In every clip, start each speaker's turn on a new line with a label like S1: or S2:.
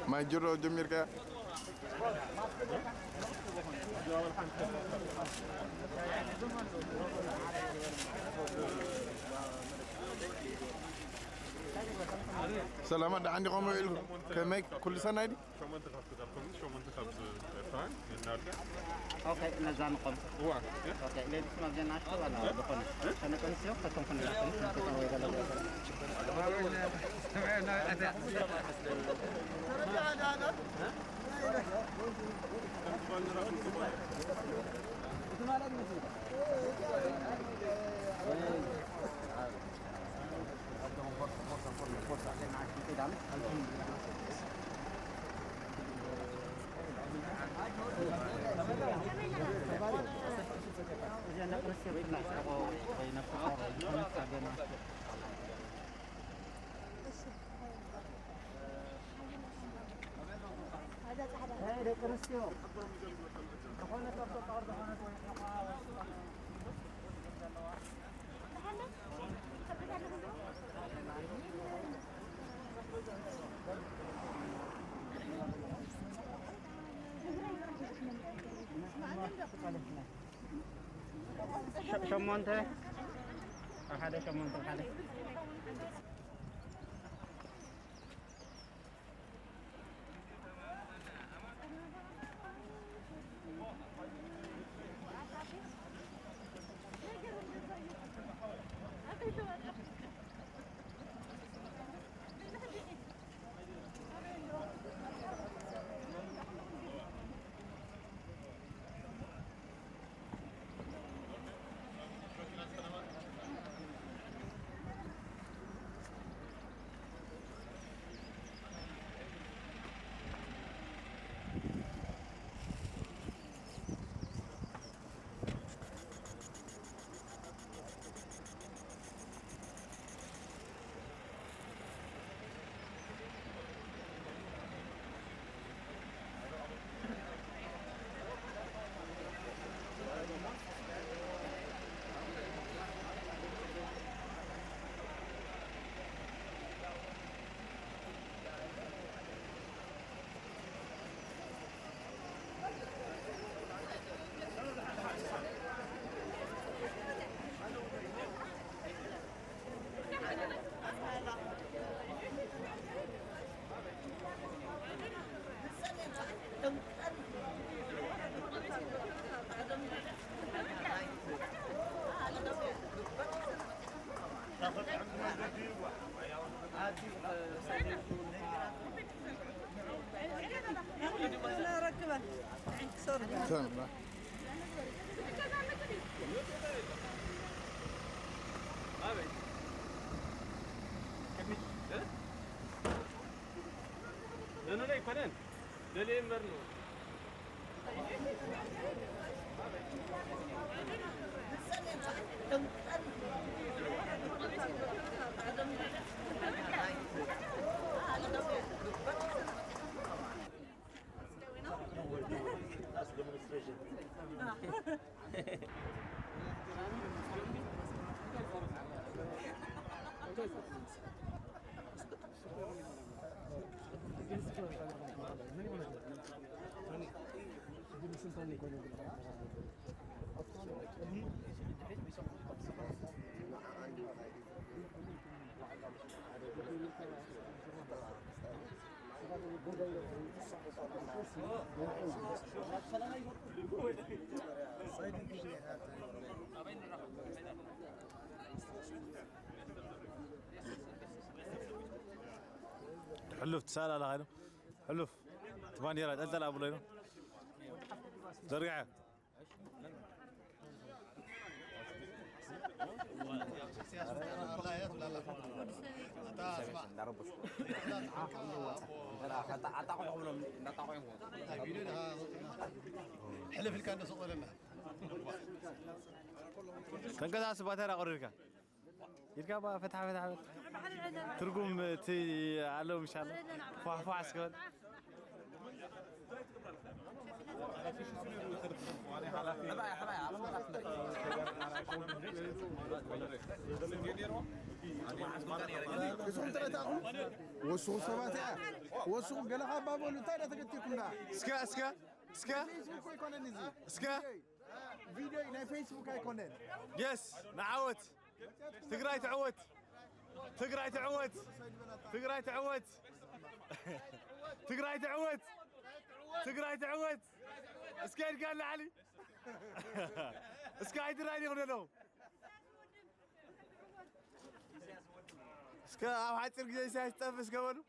S1: ما يجروا جميل كا سلامات عندي قوم كميك كل سنة دي
S2: شو منطقة تدخلكم شو منطقة فان النارجة
S3: اوكي نزام قم اوكي ليه اسمه زين عشرة ولا دخلنا انا كنت سيوف ختم كنا سمعنا اداء شمونته هذا شمونته هذا
S4: أنا ركبت صار
S1: تمام
S2: لأنه لا يكونن دليل مرنو
S5: That's demonstration.
S6: حلف تسال على غيره حلف 8 رات انت لا ابو لينو زرقعه
S7: حلف اللي كان سوق لنا
S6: كان كذا سباتها اقررك يركب فتح ترقم تي علوم إن شاء الله فوح اسكول
S1: وسوق سباتة وسوق قلها بابو لتايدا تقتيكمنا
S6: اسكا
S1: فيسبوك يكون نزي
S6: اسكا
S1: فيديو إلى فيسبوك يكون
S6: يس نعوت تقراي تعوت اسكاي قال علي اسكاي دراني غنلو اسكا او حتى رجع سيستفس قبل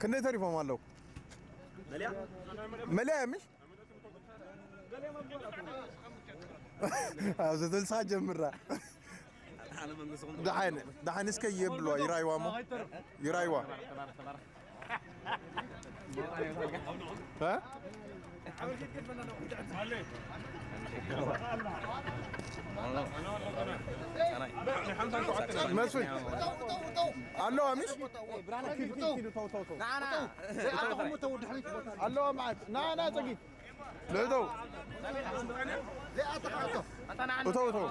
S1: كنت تعرفه مالو مليا مش هذا تلصق جمرة دحين اسكي يبلوا يرايوا مو يرايوا ها مسوي الو امش الو معك نا تجي لا دو لا اتقطو تو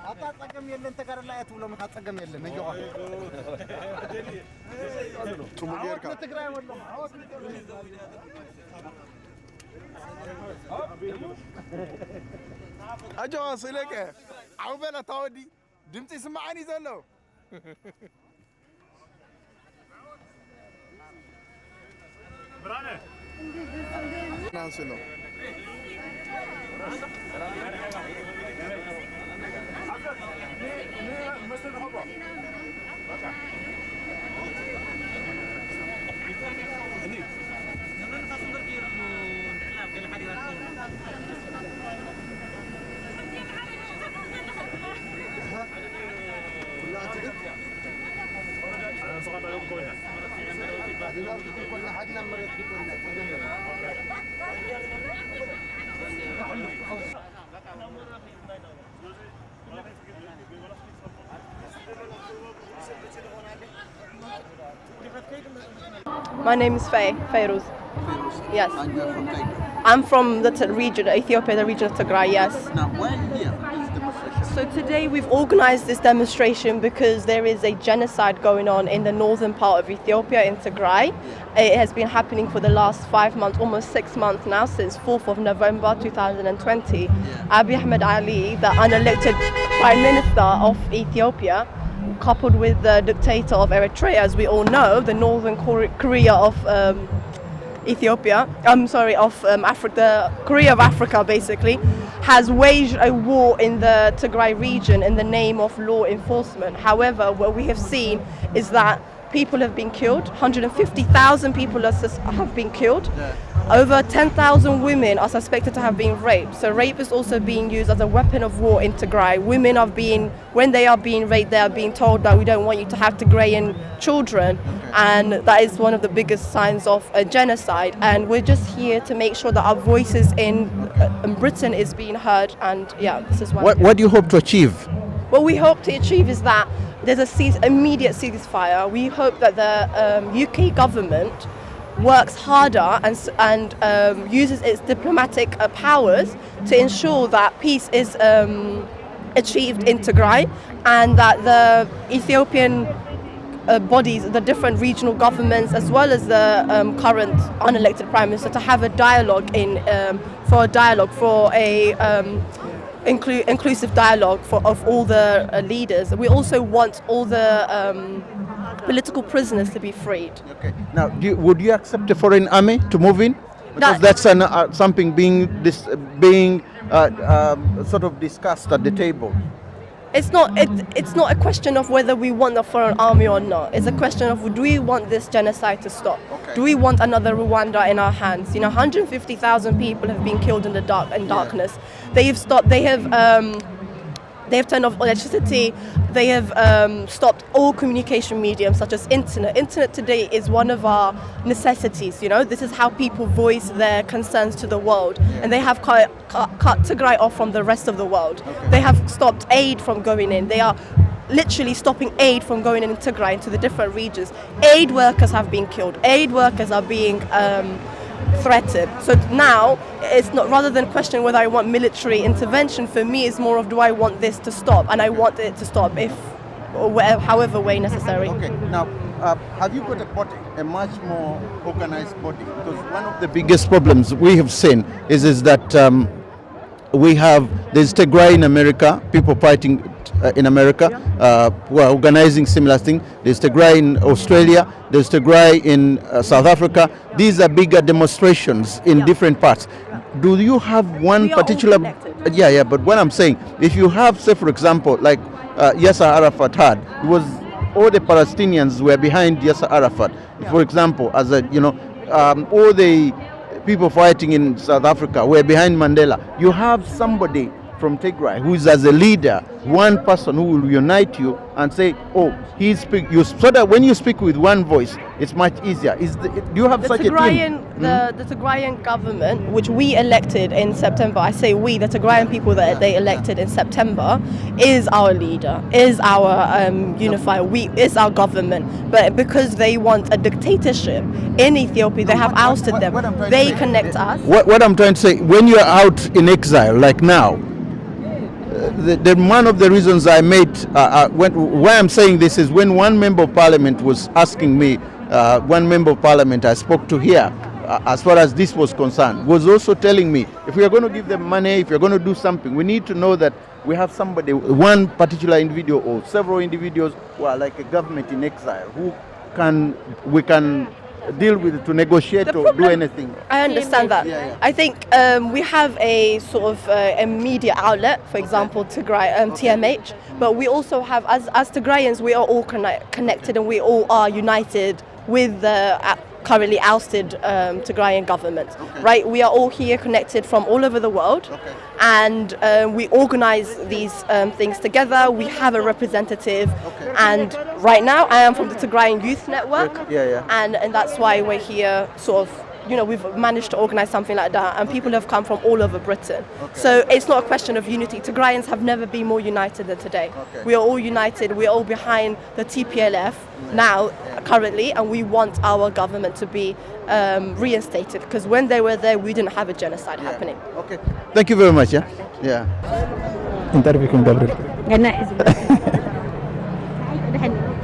S1: اتقم يلن تقر لا يتولو ما تقم يلن نجوا تو غيرك تقراي ولا اجو صلك عوبله تودي دمتي سمعني زلو برانه نانسلو
S4: My name is Feyruz. Yes.
S5: And you're from Tigray.
S4: I'm from the region, Ethiopia, the region of Tigray, yes.
S5: Now, why are you here for this demonstration?
S4: So today we've organized this demonstration because there is a genocide going on in the northern part of Ethiopia, in Tigray. It has been happening for the last 5 months, almost 6 months now, since 4th of November 2020. Abiy Ahmed Ali, the unelected Prime Minister of Ethiopia, coupled with the dictator of Eritrea, as we all know, the northern Korea of Ethiopia, Africa, Korea of Africa basically, has waged a war in the Tigray region in the name of law enforcement. However, what we have seen is that people have been killed, 150,000 people have been killed. Over 10,000 women are suspected to have been raped. So rape is also being used as a weapon of war in Tigray. Women are when they are being raped, they are being told that we don't want you to have Tigrayan children. And that is one of the biggest signs of a genocide. And we're just here to make sure that our voices in Britain is being heard. And yeah, this is
S5: What do you hope to achieve?
S4: What we hope to achieve is that there's immediate ceasefire. We hope that the UK government works harder and uses its diplomatic powers to ensure that peace is achieved in Tigray, and that the Ethiopian bodies, the different regional governments, as well as the current unelected prime minister, to have a dialogue for inclusive dialogue of all the leaders. We also want all the political prisoners to be freed.
S5: Okay. Now, would you accept a foreign army to move in? Because that's something being sort of discussed at the table.
S4: It's not a question of whether we want a foreign army or not. It's a question of, do we want this genocide to stop?
S5: Okay.
S4: Do we want another Rwanda in our hands? 150,000 people have been killed in the darkness. They have stopped. They have turned off electricity. They have stopped all communication mediums such as internet. Internet today is one of our necessities. This is how people voice their concerns to the world, and they have cut Tigray off from the rest of the world.
S5: Okay.
S4: They have stopped aid from going in. They are literally stopping aid from going in Tigray into the different regions. Aid workers have been killed. Aid workers are being threatened. So now it's not, rather than question whether I want military intervention, for me it's more of, do I want this to stop? And I want it to stop however way necessary.
S5: Okay. Now, have you got a much more organized body? Because one of the biggest problems we have seen is that there's Tigray in America, people fighting in America, who are organizing similar things. There's Tigray in Australia, there's Tigray in South Africa. These are bigger demonstrations in different parts. Do you have one particular... Yeah, but what I'm saying, if you have, say for example, like Yasser Arafat had, it was all the Palestinians were behind Yasser Arafat. For example, all the people fighting in South Africa were behind Mandela. You have somebody from Tigray who is as a leader, one person who will unite you and say, so that when you speak with one voice, it's much easier. Do you have such a team?
S4: The Tigrayan government, which we elected in September, I say we, the Tigrayan people that they elected in September, is our leader, is our unifier, is our government. But because they want a dictatorship in Ethiopia, they have ousted them. They connect us.
S5: What I'm trying to say, when you're out in exile, like now, one of the reasons I made, why I'm saying this is when one member of parliament was asking me, one member of parliament I spoke to here, as far as this was concerned, was also telling me, if we are going to give them money, if you're going to do something, we need to know that we have somebody, one particular individual or several individuals who are like a government in exile, we can deal with it to negotiate or do anything.
S4: I understand that.
S5: Yeah.
S4: I think we have a sort of a media outlet, for example, Tigray, TMH, but we also have, as Tigrayans, we are all connected and we all are united with the currently ousted Tigrayan government. Right? We are all here connected from all over the world, and we organize these things together. We have a representative, and right now I am from the Tigrayan Youth Network, and that's why we're here, sort of. We've managed to organize something like that, and people have come from all over Britain. So it's not a question of unity. Tigrayans have never been more united than today. We are all united. We are all behind the TPLF now, currently, and we want our government to be reinstated, because when they were there, we didn't have a genocide happening.
S5: Okay. Thank you very much.
S7: Interview كم قبل.
S8: قلنا حزب.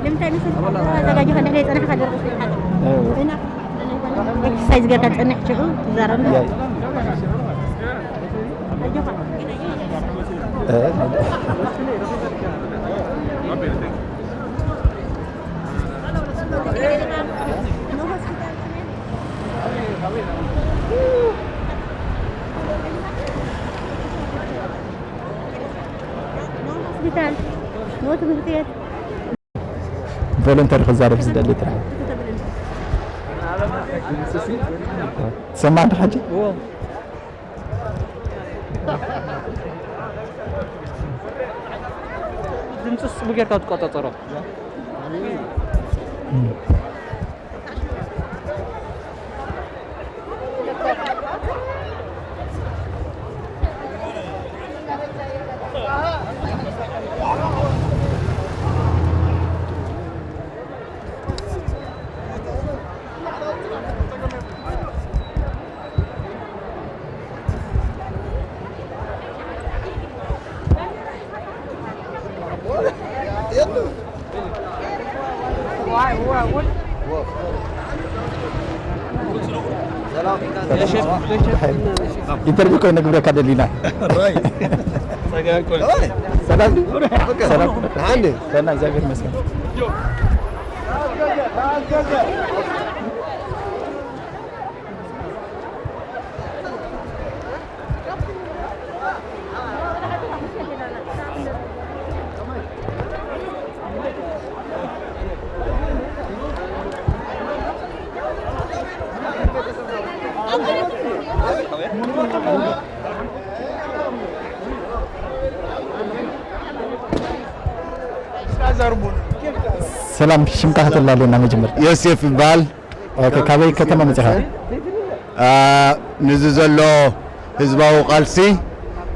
S8: لم تنسى زجاج هذا ليس أنا خدر هنا. إكسايز قالت أنا حشو زارنا. hospital. No hospital.
S7: فولنتير خزارة في زدلي ترى. سمعت حاجة؟
S3: ድምፅስ ብጌርካ ትቆጣጠሮ
S7: interview ko na gura kada lina.
S1: Right.
S7: Salam.
S1: Salam. Hande.
S7: Sana Xavier Meskan. سلام شمكة الله لنا مجمر
S5: يوسف بال
S7: اوكي كابي كتما مزخا
S5: نززلو حزباو قالسي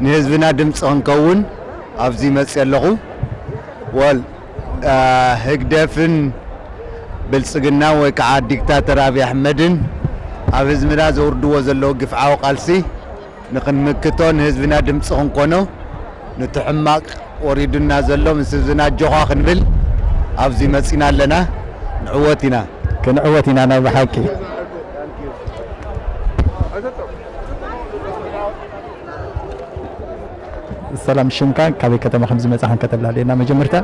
S5: نحزبنا دمص انكون ابزي مص يلخو وال هجدفن بلصقنا وكع ديكتاتور ابي احمدن اب حزبنا زوردو زلو غفعاو قالسي نخنمكتون حزبنا دمص انكونو نتحماق وريدنا زلو مسزنا جوخا خنبل أبزي مسينا لنا نعوتنا
S7: كنعوتنا أنا بحكي السلام شمكان كابي كتما 500 صحن كتب لنا مجمرتا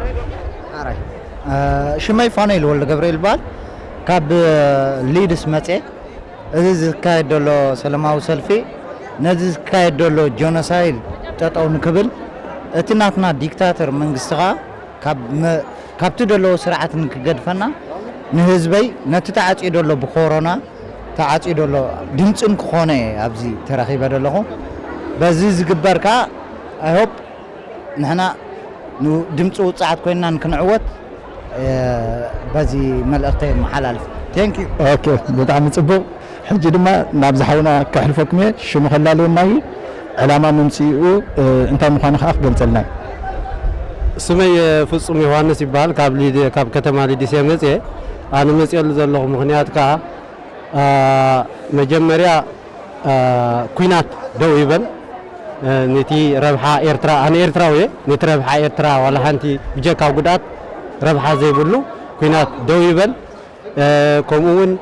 S9: شماي فانيل ولا جبريل بال كاب ليدس متى إذا كايدولو سلماو سلفي نزل كايدولو جونوسايد تطاون كبل اتناتنا ديكتاتور منغستغا كاب تدلو سرعات نكقدفنا نهزبي نتتعاطي دولو بكورونا تعاطي دولو دمصن كخونه ابزي تراخيبه دلو بزي زغبركا اي هوب نحنا دمصو صعات كوينا نكنعوت بزي ملأختين محلالف ثانك يو
S7: اوكي بطعم صبو حجي دما نابزحونا كحلفكم شو مخلالوناي علامه ممسيو انت مخانه اخ قلتلنا
S10: سمي فصوم يوحنس يبال كاب كتما لديسي مزي انا مزيل زلو مخنيات كا مجمريا كوينات دو يبل نتي ربحا ايرترا انا ايرتراوي نت ربحا ايرترا ولا هانتي بجكا غدات ربحا زي بلو كوينات دو يبل كومون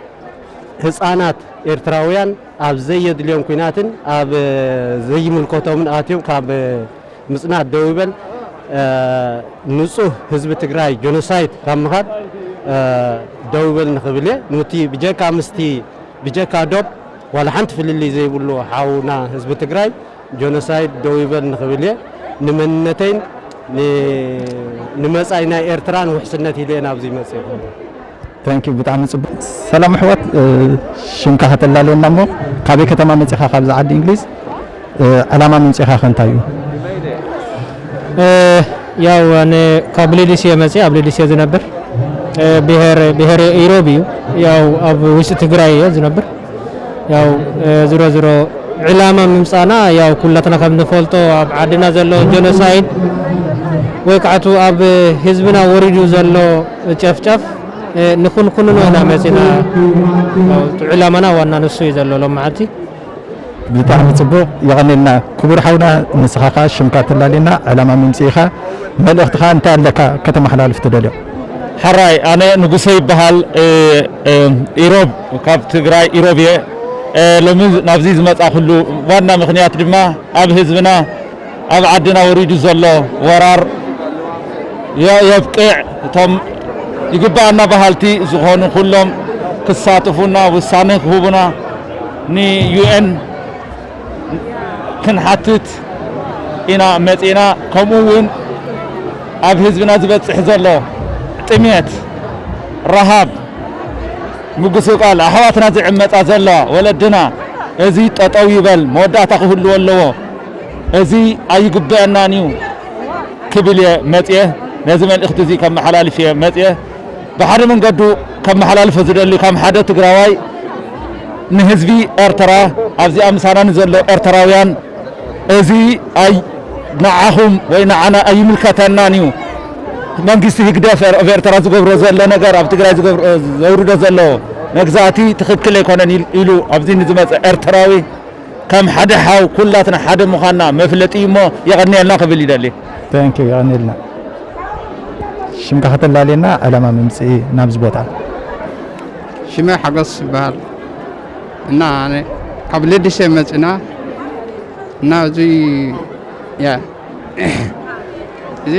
S10: ህፃናት ኤርትራውያን ኣብ ዘየድልዮም ኩናትን ኣብ ዘይምልከቶምን ኣትዮም ካብ ምጽናት ደው ይበል ንጹህ ህዝቢ ትግራይ ጆኖሳይድ ካብ ምኻድ ደው ይበል ንኽብል ኑቲ ብጀካ ምስቲ ብጀካ ዶብ ወላ ሓንቲ ፍልሊ ዘይብሉ ሓውና ህዝቢ ትግራይ ጆኖሳይድ ደው ይበል ንኽብል ንመንነተይን ንመጻኢ ናይ ኤርትራን ውሕስነት ኢለን ኣብዚ መጽእ
S7: ثانك يو بتعمل سلام حوات شنكا هتلالنا مو كابي كتما مصيخا خبز عاد انجليز علامه من صيخا خنتايو
S10: ያው እኔ ካብሌዲስ የመጽ አብሌዲስ የዝነበር ብሔር ኢሮቢዩ ያው ኣብ ውሽጥ ትግራይ የዝነበር ያው ዝሮ ዝሮ ዕላማ ምምጻና ያው ኩላትና ከም ንፈልጦ ኣብ ዓድና ዘሎ ጀኖሳይድ ወይ ከዓቱ ኣብ ህዝብና ወሪዱ ዘሎ ጨፍጨፍ ንኩን ኩንኖ ኢና መጽና ያው ዕላማና ዋና ንሱ ይዘሎ ለማዓቲ
S7: بتاعنا صبو يغنينا كبر حونا نسخاقا شمكا تلالينا علامة من سيخا ملأخت خان تالك كتم حلال في تدليو
S11: حراي أنا نقصي بحال إيروب وكاب تجراي إيروبية لمن نفزيز ما تأخلو وانا مخنيات دما أب حزبنا أب عدنا وريد زلو ورار يبقى تم يقبعنا بحالتي زخون كلهم كساتفونا وسانك هوبنا ني UN كنحتت إنا متينا كمون أب حزبنا زبط حزلو طميت رهاب مقصو قال أحواتنا زعمت أزلا ولدنا أزي تطوي بل مودعتا كله ولو أزي أي قبعنا نيو كبلية متيه لازم الاختزي كم حلال فيه متيه بحر من قدو كم حلال فزدلي كم حدا تقراوي نهزبي ارترا أبزي أمسانا نزلو ارتراويان أزي أي نعهم وينعنا أي ملكتنا نيو መንግስቲ ህግደፍ ኤርትራ ዝገብሮ ዘሎ ነገር ኣብ ትግራይ ዝገብሮ ዘውርዶ ዘሎ መግዛእቲ ትክክል ኣይኮነን ኢሉ ኣብዚ ንዝመፀ ኤርትራዊ ከም ሓደ ሓው ኩላትና ሓደ ምዃንና መፍለጢ እሞ የቀኒየልና ክብል ይደሊ
S7: ثانك يو يغنيلنا ሽምካ ከተላለና ዓላማ ምምጽኢ ናብዝ ቦታ
S12: ሽመ ሓገስ ይበሃል እና ኣነ ካብ ለዲሰ መጽና እና እዚ ያ እዚ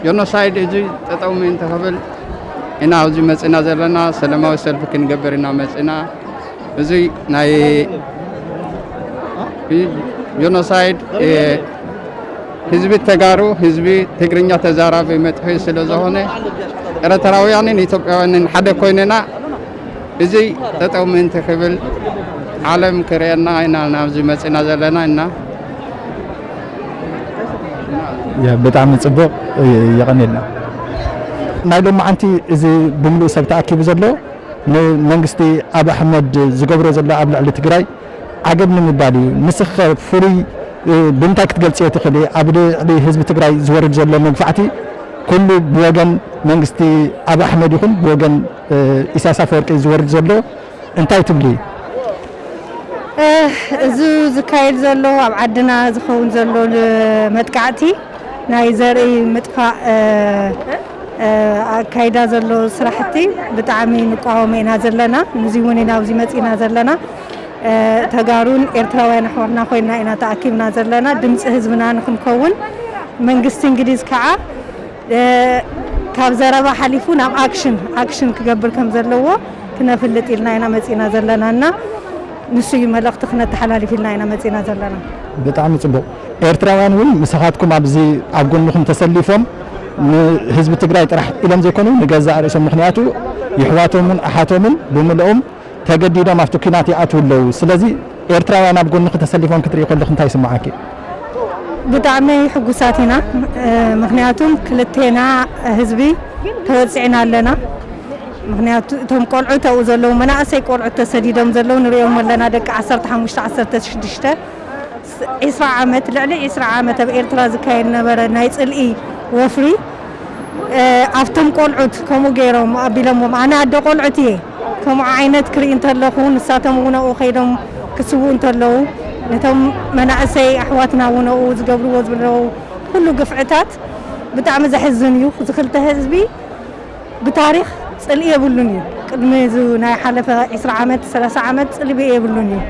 S12: ጆኖሳይድ እዚ ተጠውመን ተኸብል እና ኣብዚ መጽና ዘለና ሰለማዊ ሰልፊ ክንገብርና መጽና እዚ ናይ ጆኖሳይድ ህዝቢ ተጋሩ ህዝቢ ትግርኛ ተዛራቢ መጥሒ ስለ ዝኾነ ኤርትራውያንን ኢትዮጵያውያንን ሓደ ኮይነና እዚ ተጠውመን ተኸብል ዓለም ክርአና ኢና ናብዚ መጽና ዘለና እና
S7: يا بتعم صبو يغنيلنا نايلو معنتي اذا بملو سب تاكيب زلو منغستي ابو احمد زغبرو زلو ابل على تግራይ عجبني مبالي مسخ فري بنتك تገልጽي تخلي ابل على حزب تግራይ زورد زلو منفعتي كل بوغن منغستي ابو احمد يكون بوغن إساس أفوركي زورد زلو انتي تبلي
S8: زكايد زلو اب عدنا زخون زلو متقعتي ናይ ዘርኢ ምጥፋእ ኣካይዳ ዘሎ ስራሕቲ ብጣዕሚ ንቃወም ኢና ዘለና ንዚ እውን ኢና ኣብዚ መጽና ዘለና ተጋሩን ኤርትራውያን ኣሕዋትና ኮይና ኢና ተኣኪብና ዘለና ድምፂ ህዝብና ንክንከውን መንግስቲ እንግዲዝ ከዓ ካብ ዘረባ ሓሊፉ ናብ ኣክሽን ክገብር ከም ዘለዎ ክነፍልጥ ኢልና ኢና መጽና ዘለናና ንሱ መልእኽቲ ክነተሓላልፍ ኢልና ኢና መጽና ዘለና
S7: ብጣዕሚ ጽቡቕ ኤርትራውያን እውን ምስኻትኩም ኣብዚ ኣብ ጎንኩም ተሰሊፎም ህዝቢ ትግራይ ጥራሕ ኢሎም ዘይኮኑ ንገዛእ ርእሶም ምክንያቱ ይሕዋቶምን ኣሓቶምን ብምልኦም ተገዲዶም ኣብቲ ኩናት ይኣትው ኣለዉ ስለዚ ኤርትራውያን ኣብ ጎንኩም ተሰሊፎም ክትሪኢ ከለኹ እንታይ ይስማዓኪ
S8: ብጣዕሚ ሕጉሳት ኢና ምክንያቱም ክልቴና ህዝቢ ተወፂዕና ኣለና ምክንያቱ እቶም ቆልዑ ተው ዘለዉ መናእሰይ ቆልዑ ተሰዲዶም ዘለዉ ንሪኦም ኣለና ደቂ 15 16 10 ዓመት ልዕሊ 10 ዓመት ኣብ ኤርትራ ዝካየድ ነበረ ናይ ጽልኢ ወፍሪ ኣብቶም ቆልዑት ከምኡ ገይሮም ኣቢሎምዎም ኣነ ኣደ ቆልዑት እየ ከምኡ ዓይነት ክርኢ እንተለኹ ንሳቶም እውን ኣብኡ ከይዶም ክስውኡ እንተለዉ ነቶም መናእሰይ ኣሕዋትና እውን ኣብኡ ዝገብርዎ ዝብለዉ ኩሉ ግፍዕታት ብጣዕሚ ዘሕዝን እዩ ዝክልተ ህዝቢ ብታሪክ ጽልኢ የብሉን እዩ ቅድሚ ናይ ሓለፈ 20 ዓመት 30 ዓመት ጽልኢ የብሉን እዩ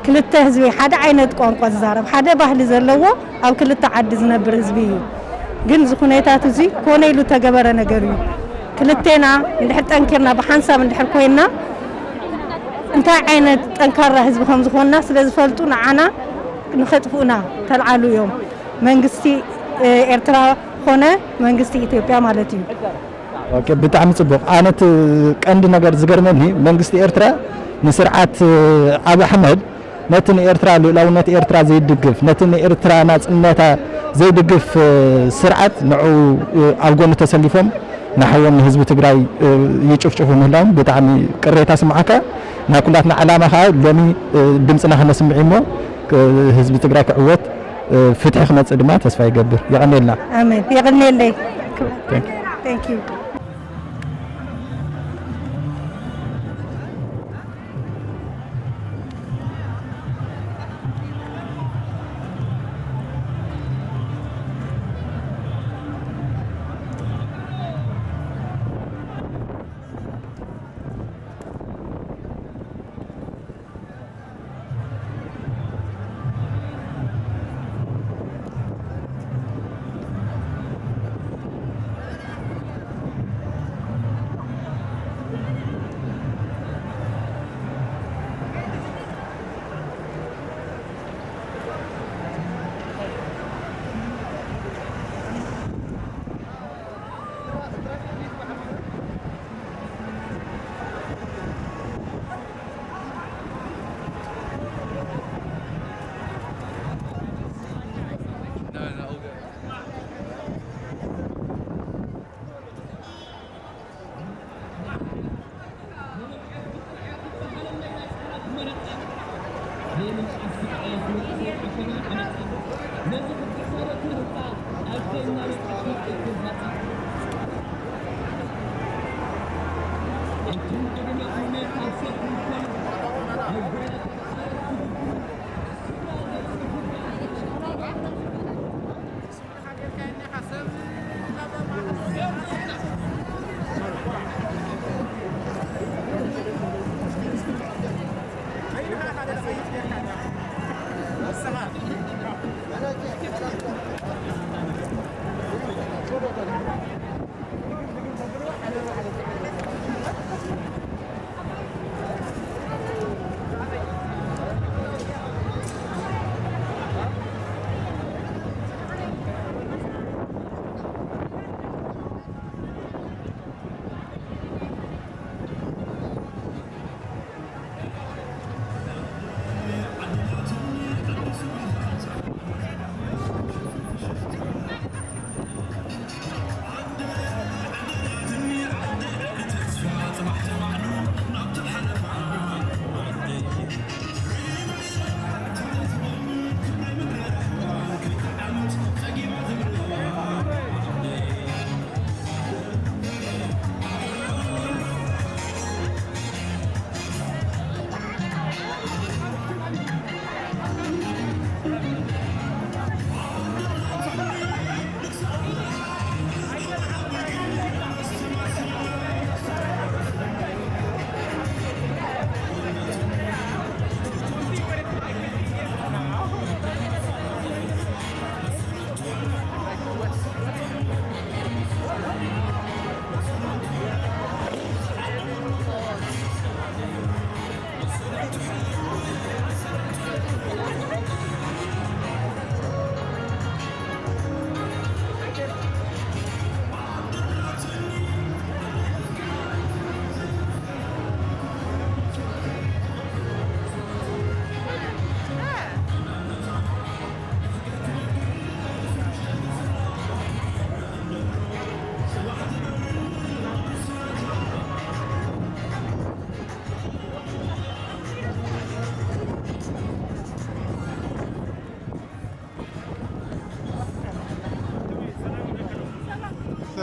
S8: ክልተ ህዝቢ ሓደ ዓይነት ቋንቋ ዝዛረብ ሓደ ባህሊ ዘለዎ ኣብ ክልተ ዓዲ ዝነብር ህዝቢ እዩ ግን ዝኹነታት እዚ ኮነ ኢሉ ተገበረ ነገር እዩ ክልቴና እንድሕር ጠንኪርና ብሓንሳብ እንድሕር ኮይና እንታይ ዓይነት ጠንካራ ህዝቢ ከም ዝኾንና ስለ ዝፈልጡ ንዓና ንኸጥፉና ተልዓሉ እዮም መንግስቲ ኤርትራ ኾነ መንግስቲ ኢትዮጵያ ማለት እዩ
S7: ኦኬ ብጣዕሚ ጽቡቕ ኣነት ቀንዲ ነገር ዝገርመኒ መንግስቲ ኤርትራ ንስርዓት ኣብ ኣሕመድ ነቲ ንኤርትራ ልኡላውነት ኤርትራ ዘይድግፍ ነቲ ንኤርትራ ናጽነታ ዘይድግፍ ስርዓት ንዑ ኣብ ጎኑ ተሰሊፎም ንሓዮም ህዝቢ ትግራይ ይጭፍጭፉ ምህላዎም ብጣዕሚ ቅሬታ ስምዓካ ናይ ኩላትና ዓላማ ከዓ ሎሚ ድምፅና ክነስምዕ እሞ ህዝቢ ትግራይ ክዕወት ፍትሒ ክመጽእ ድማ ተስፋ ይገብር ይቕኒልና
S8: ኣሜን ይቕኒለይ Thank you.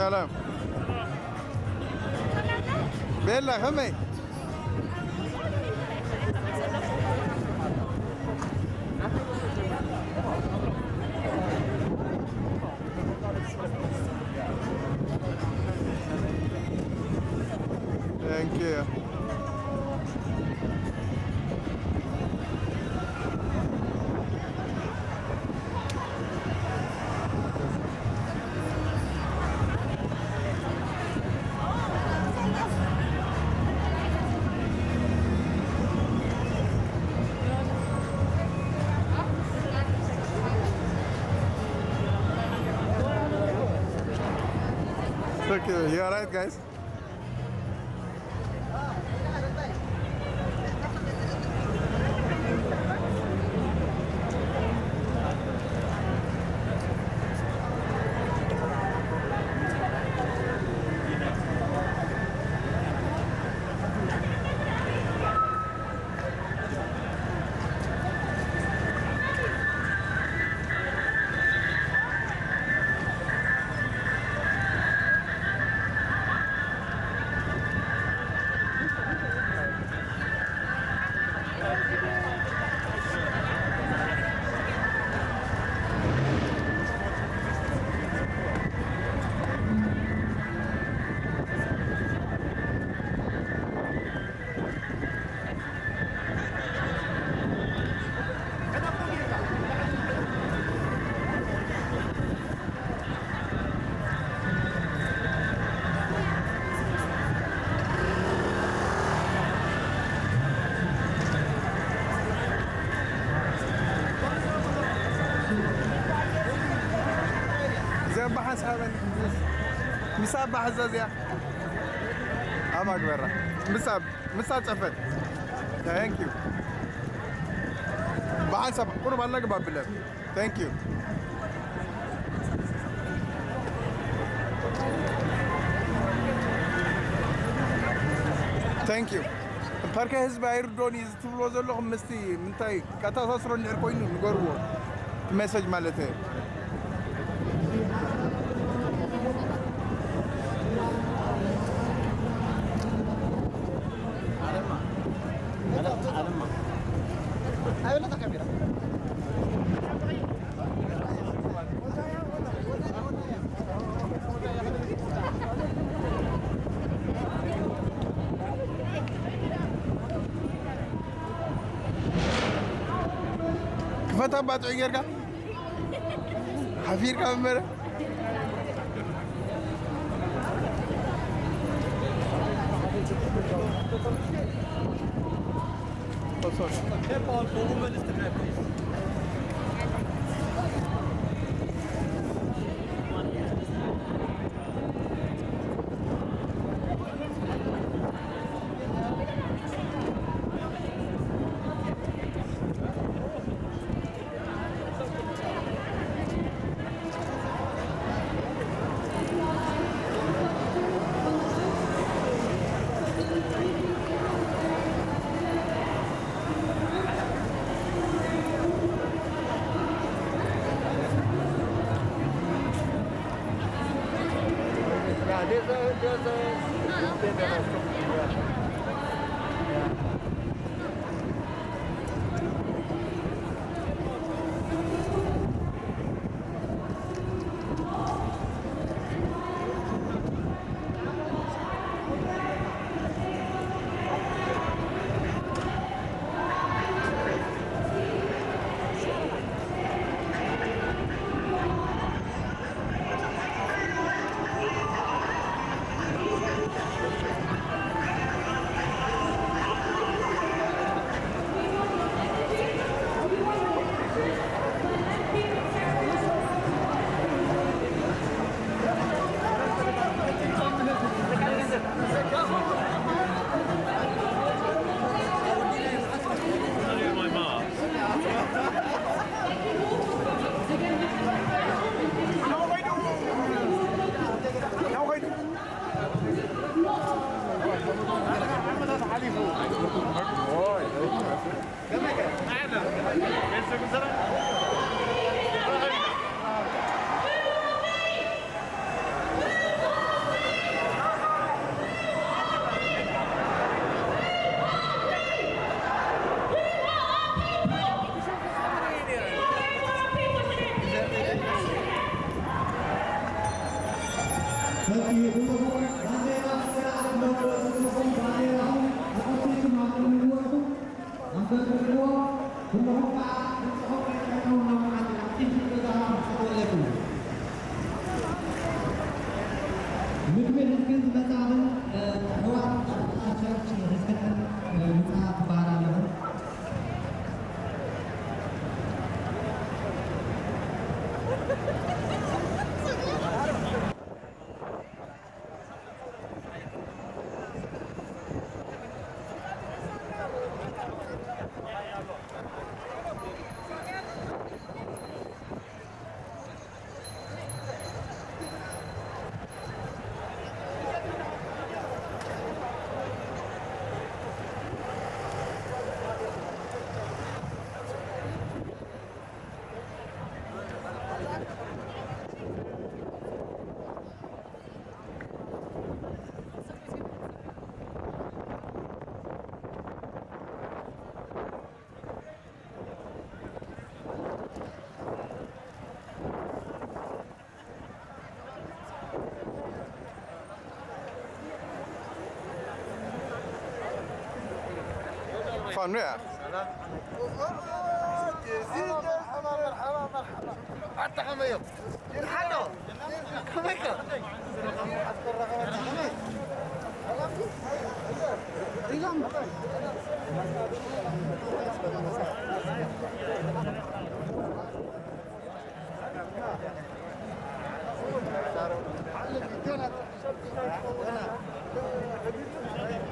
S1: سلام بيلا خمي Thank you. you. You alright, guys? مساب حزازيا أما كبرة مساب صفت thank you بعد سب قرب الله قباب بالله thank you thank you بركة حزب أيردوني يستولوا زلهم مستي منتاي كاتاساسرون نركوين نقربوا مسج مالته كفتا باتو يرجع حفير كاميرا فانو يا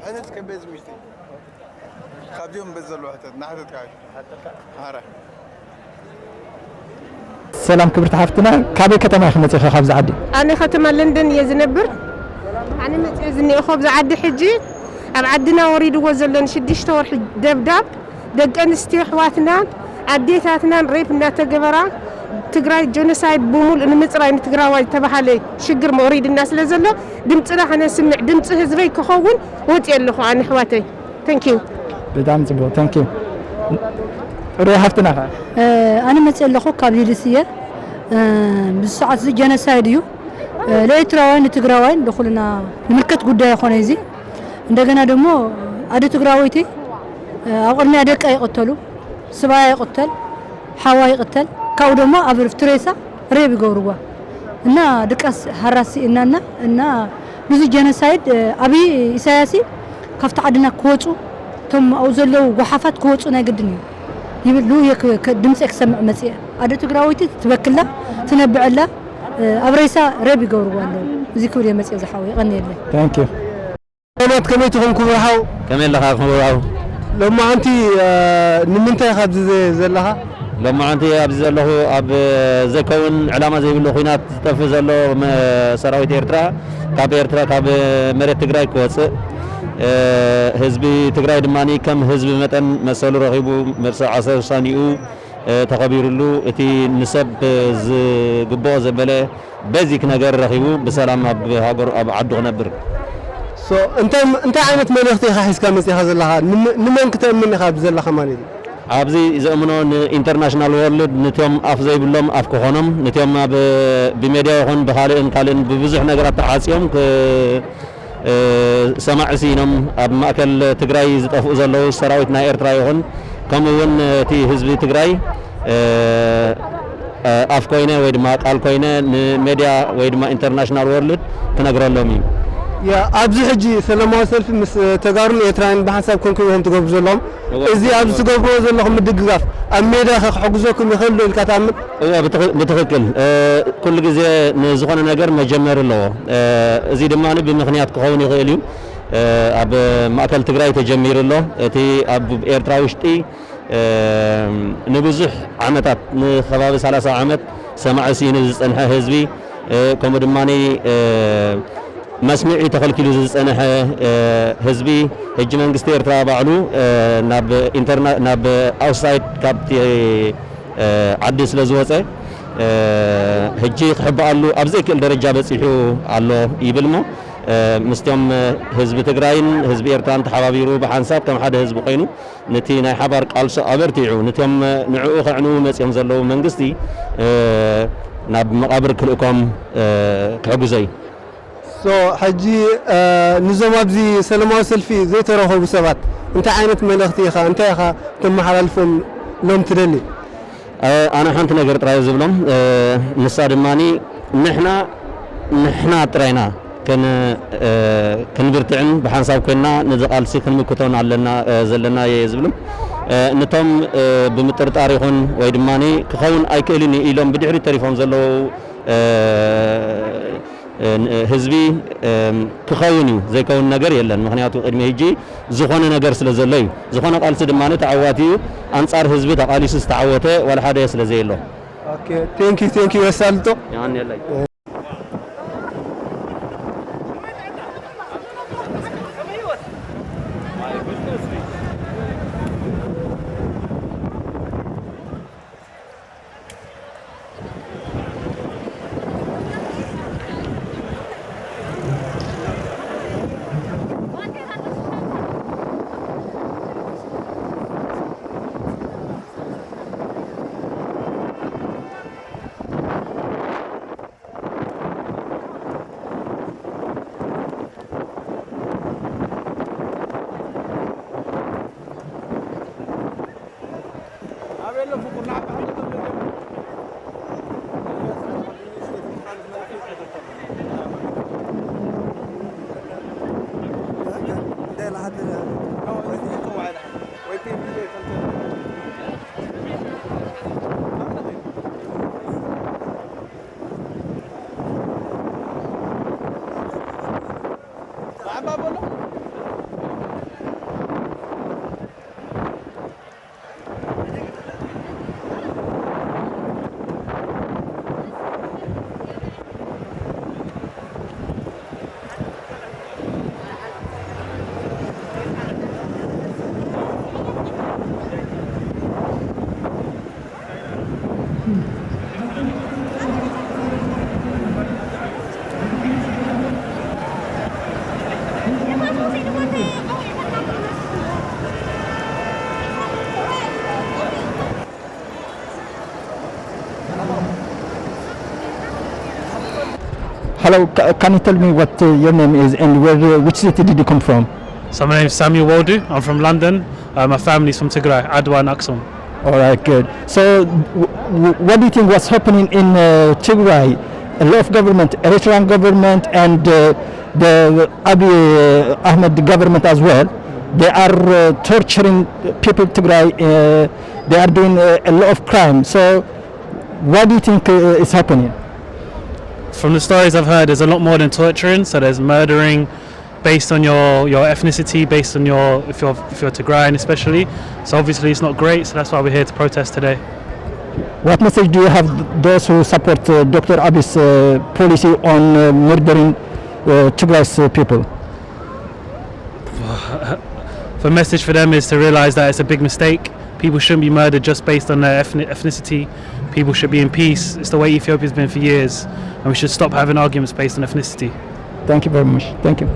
S1: أنا سكبيز مشتي خابيهم بزل وقت نحن تعيش هرا
S7: سلام كبرت حفتنا كابي كتما خمت يا خبز عدي
S13: أنا ختم لندن يزنبر أنا متأذني خبز عدي حجي عدنا وريد وزلن شديش تور دبدب دق أنستي حواتنا عديتاتنا ريب ناتجبرا تقرأ جونسايد بومول إنه مترا إن تقرأ وايد تبعها شجر موريد الناس لازله دمت له أنا سمع دمت هزبي كخون وتيلله عن حواتي ثانك يو
S7: بدعم تبو ثانك يو ريحتنا
S8: أنا متأله كابليسية بالساعات زي جونسايد يو لا يتراوين تقرأين دخلنا نملكت قدام خنازي عندنا دمو أدي تقرأويتي أقولنا أديك أي قتلوا سبعة قتل حواي قتل كودما أبرف تريسا ريبي جوروا إننا دكاس هراسي إننا بزي جنسايد أبي إساياسي كفت عدنا كوتو ثم أوزلوا وحفت كوتو ناقدني يبلو يك دمس أكسم مسيح أدي تقرأويتي تبكله تنبع له أبريسا ريبي جوروا ذكر يا مسيح زحوي غني له
S7: ثانك يو
S14: أنا تكملتهم كبرهاو
S10: كمل لها كبرهاو
S14: لما أنت نمنتي خد زلها
S10: لما أنت أبز له أب زكون علامة زي بالله خينات تفز له سراويت إيرترا كاب إيرترا كاب مرت تجراي كوس حزب تجراي دماني كم حزب مثلا مسؤول رغيبو مرسى عصر صانيو تخبير له أتي نسب جبوا زبالة بزيك نجار رغيبو بسلام أب هاجر أب عبد غنبر
S14: أنت عينت ملختي خايس كمسي هذا لها نمن كتير من خاب زل خماني
S10: أبزي إذا منون international world نتيم أفزاي بلهم أفكهونم نتيم بميديا هون بحالين كالين ببزح نجارات تعاسيهم ك سماع سينم أب مأكل تجراي زت أفوزلو سراويتنا إيرتراي هون كمون تي حزب تجراي أفكوينه ويدما كالكوينه ميديا ويدما international world تنقرألهم
S14: يا أبزي حجي سلامة سلف مس تجارن يترين بحسب كونكم تجوبزوا لهم إذا أبزي تجوبزوا لهم الدقاف أميدا حجزوكم يخلوا الكتام
S10: بتخكل كل جزء نزخنا نجار مجمر له زيد ما نبي مخنيات كهوني غيليو أب مأكل تجراي تجمير له تي أب إيرتراوشتي نبزح عمتات نخباب 3 عمت سمع سينز أنها حزبي كمدماني مسمعي تخلكيلو زصنح حزبي هج منغست إيرترا باعلو ناب اوتسايد كابتي عدس لزوصه هجي خحب قالو ابزي كل درجه بصيحو الله يبلمو مستيوم حزب تግራይን حزب إيرتران تحبابيرو بحنساب كم حدا حزب قينو نتي ناي حبر قالص ابرتيعو نتيوم نعو خعنو مصيم زلو منغستي ناب مقابر كلكم كحجزي
S14: حجي نزوم أبزي سلامة سلفي زي تروحوا بسبات أنت عينت ملختي خا أنت خا تم حلالفهم لون ترلي
S10: أنا حنت نجار تراي زبلهم نصار ماني نحنا ترينا كن برتعن بحنساب كنا نزقال سكن مكتون علنا زلنا يزبلهم نتم بمتر تاريخون ويدماني كخون أيكلني إلهم بدحري تليفون زلوا حزبي كخوني زي كون نجار يلن مخنياتو قدمي هيجي زخونه نجار سلازلي زخونه قالس دمانه تعواتي انصار حزبي تقاليس استعوته ولا حدا سلازي له
S14: اوكي ثانك يو وسالتو
S10: يعني يلا
S7: Hello, can you tell me what your name is and which city did you come from?
S15: So my name is Samuel Woldu. I'm from London. My family's from Tigray, Adwa and Aksum.
S7: All right, good. So, what do you think was happening in Tigray? A lot of government, Eritrean government, and the Abiy Ahmed government as well. They are torturing people in Tigray. They are doing a lot of crime. So, what do you think is happening?
S15: From the stories I've heard, there's a lot more than torturing. So there's murdering based on your ethnicity, based on if you're Tigrayan especially. So obviously it's not great. So that's why we're here to protest today.
S7: What message do you have those who support Dr. Abiy's policy on murdering Tigray's people?
S15: The message for them is to realize that it's a big mistake. People shouldn't be murdered just based on their ethnicity. People should be in peace. It's the way Ethiopia's been for years, and we should stop having arguments based on ethnicity.
S7: Thank you very much. Thank you.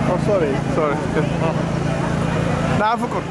S1: Oh, sorry. نعفكر.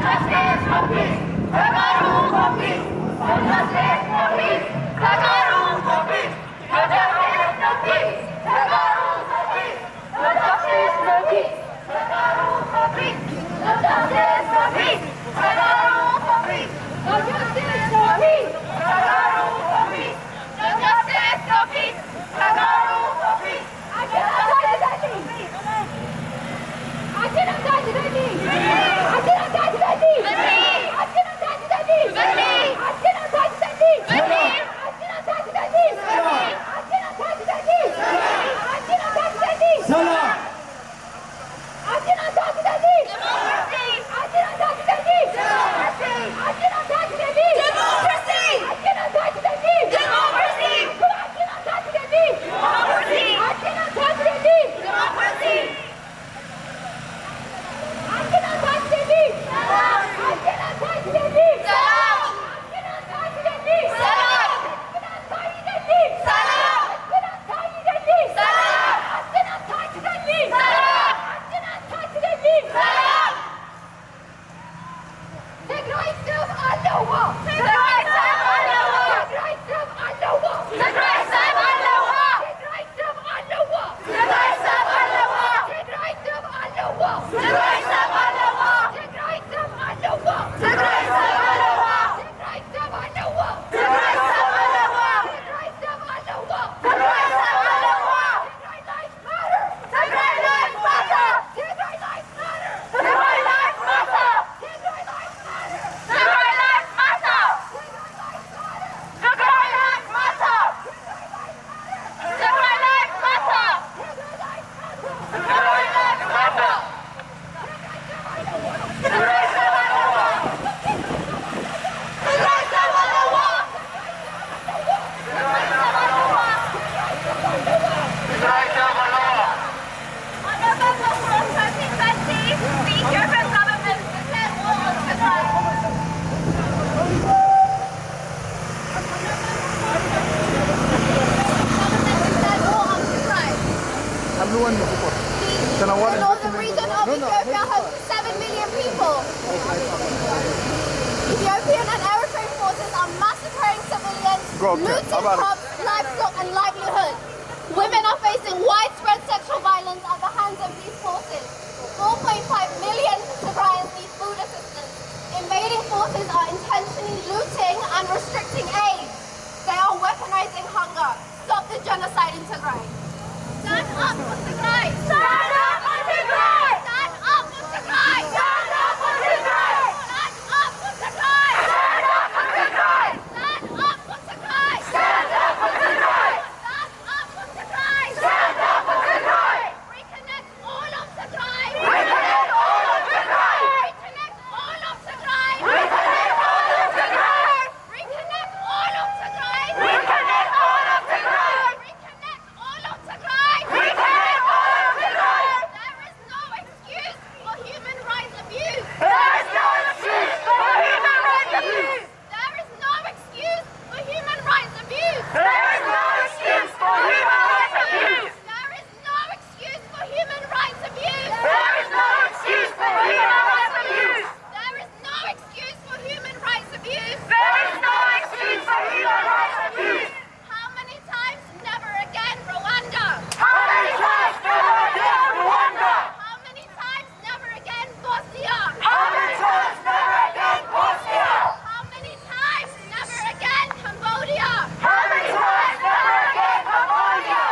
S16: Justice for peace! The northern region of Ethiopia hosts 7 million people. Ethiopian and Eritrean forces are massacring civilians, looting crops, livestock and livelihood. Women are facing widespread sexual violence at the hands of these forces. 4.5 million Tigrayans need food assistance. Invading forces are intentionally looting and restricting aid. They are weaponizing hunger. Stop the genocide in Tigray. Stand up for Tigray! Stand up for Tigray! Stand up for Tigray! Stand up for Tigray! Stand up for Tigray! Stand up for Tigray! Stand up for Tigray! Stand up for Tigray! Stand up for Tigray! Stand up for Tigray! Reconnect all of Tigray! Reconnect all of Tigray! Reconnect all of Tigray! Reconnect all of Tigray! Reconnect all of Tigray! Reconnect all of Tigray! Reconnect all of Tigray! Reconnect all of Tigray! There is no excuse for human rights abuse! There is no excuse for human rights abuse! There is no excuse for human rights abuse! There is no excuse for human rights abuse! There is no excuse for human rights abuse! There is no excuse for human rights abuse! There is no excuse for human rights abuse! There is no excuse for human rights abuse! How many times? Never again, Rwanda! How many times? Never again, Rwanda! How many times? Never again, Bosnia! How many times? Never again, Bosnia! How many times? Never again, Cambodia! How many times? Never again, Cambodia!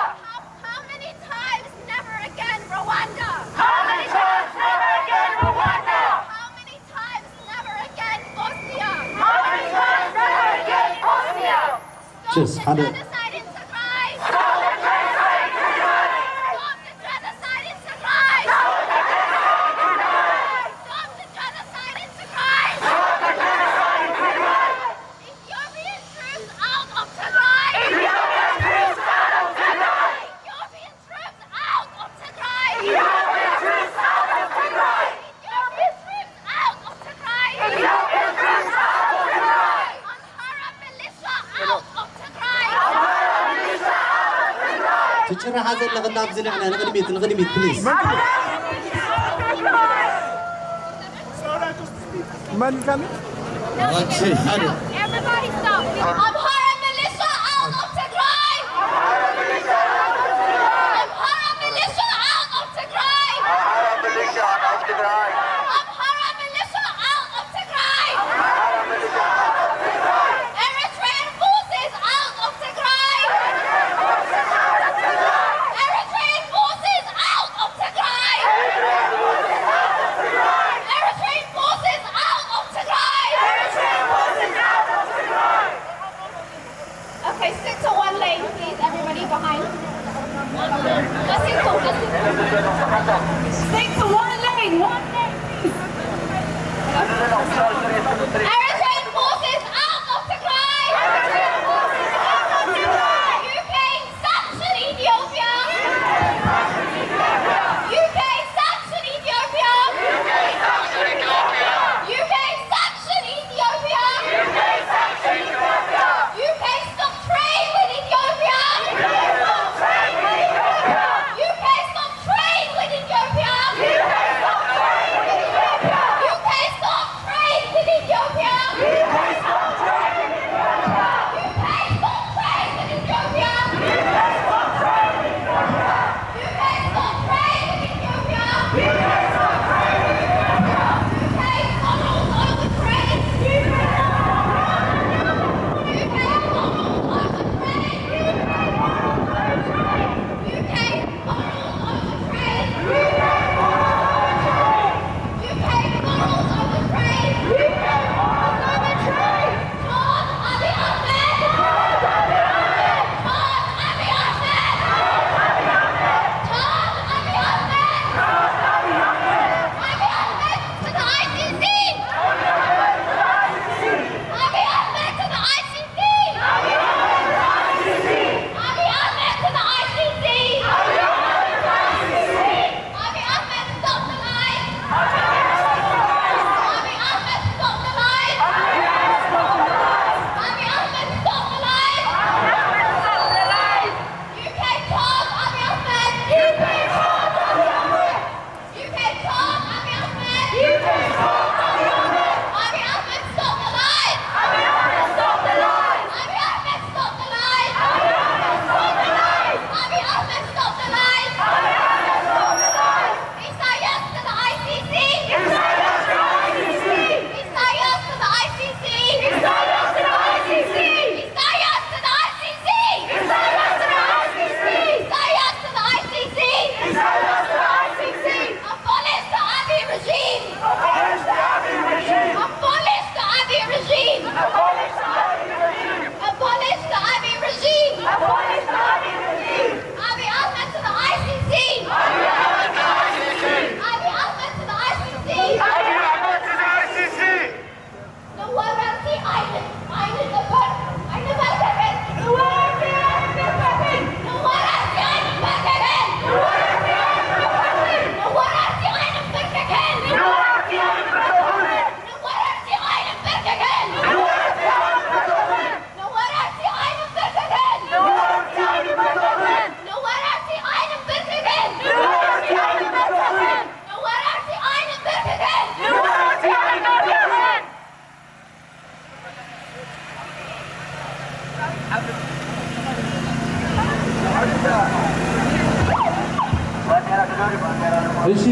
S16: How many times? Never again, Rwanda! How many times? Never again, Rwanda! How many times? Never again, Bosnia! How many times? Never again, Bosnia!
S17: Just
S16: Stop the genocide in Tigray! Stop the genocide in Tigray! Stop the genocide in Tigray! Stop the genocide in Tigray! Stop the genocide in Tigray! Ethiopian troops out of Tigray! Ethiopian troops out of Tigray! Ethiopian troops out of Tigray! Ethiopian troops out of Tigray! Ethiopian troops out of Tigray! Ethiopian troops out of Tigray! Amhara militia out of Tigray! Amhara militia out of Tigray!
S17: تشرح هذا اللي قدام زلعنا نغنميت بليز
S1: من كان
S17: اوكي حلو
S16: Everybody stop! Amhara militia out of Tigray! Amhara militia out of Tigray! Amhara militia out of Tigray! Amhara militia out of Tigray! Amhara militia out of Tigray! Amhara militia out of Tigray! Eritrean forces out of Tigray! Eritrean forces out of Tigray! Eritrean forces out of Tigray! Eritrean forces out of Tigray! Eritrean forces out of Tigray! Eritrean forces out of Tigray! Okay, stick to one lane, please. Everybody behind. Just stick to one lane. One lane, please. Eritrean forces out of Tigray! Eritrean forces out of Tigray! UK sanction Ethiopia! UK sanction Ethiopia! UK sanction Ethiopia! UK sanction Ethiopia! UK sanction Ethiopia! UK stop trade with Ethiopia! UK stop trade with Ethiopia! UK stop trade with Ethiopia! UK stop trade with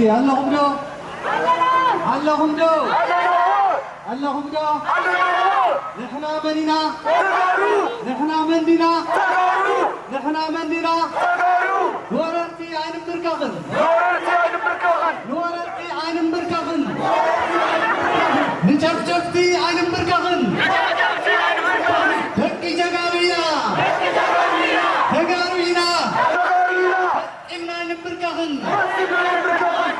S17: اللهم دو اللهم دو اللهم دو نحنا مننا نحنا مننا نحنا مننا نورتي عين بركغن نورتي عين بركغن نورتي عين بركغن نجفتي عين بركغن نجفتي عين بركغن دقي جغابينا دقي جغابينا تغاروينا تغاروينا إمنا نبركغن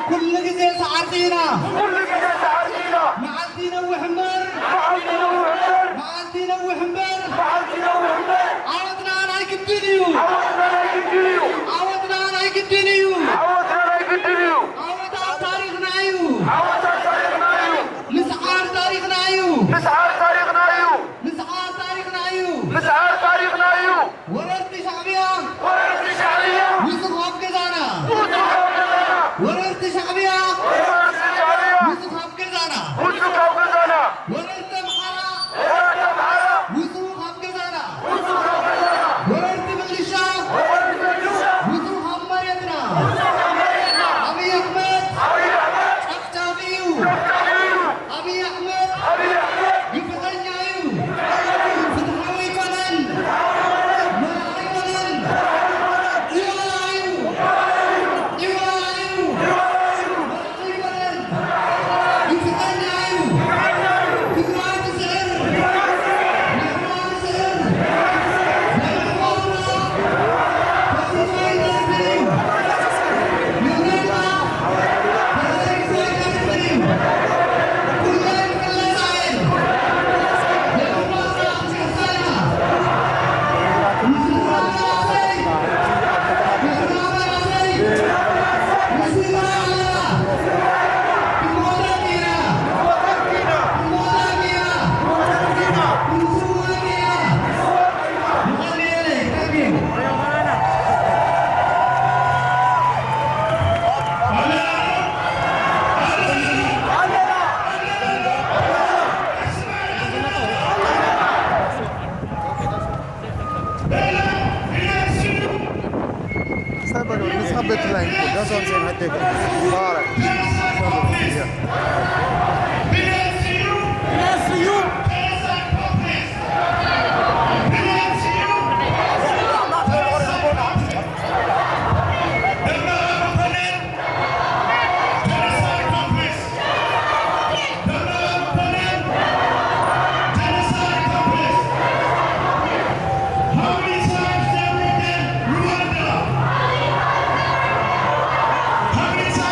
S17: كل جزء ساعتينا كل جزء ساعتينا معدينا وحمر معدينا وحمر معدينا وحمر معدينا وحمر عودنا أنا يقدنيو عودنا أنا يقدنيو عودنا أنا يقدنيو عودنا أنا يقدنيو عودنا تاريخنا أيو عودنا تاريخنا أيو مسعار تاريخنا أيو مسعار تاريخنا أيو مسعار تاريخنا أيو مسعار تاريخنا أيو ورث شعبية ورث شعبية وسخ أبكزانا وسخ أبكزانا ورث شعبية ورث شعبية وسخ أبكزانا وسخ أبكزانا ورث محارة ورث محارة وسخ أبكزانا وسخ أبكزانا ورث مجلشة ورث مجلشة وسخ أمريتنا وسخ أمريتنا أبي أحمد أبي أحمد أفتابيو أفتابيو أبي أحمد أبي أحمد يفتنيايو فتحوي فنن ملاعي فنن يوايو يوايو ملاعي فنن يفتنيايو تقرأ تسعر يقرأ تسعر يقرأ فسيسوي تسعر يغنينا فسيسوي تسعر كلين كلا سعر يقرأ تسعر
S1: نسخبت لاين ده صار هديك بارك
S18: How many times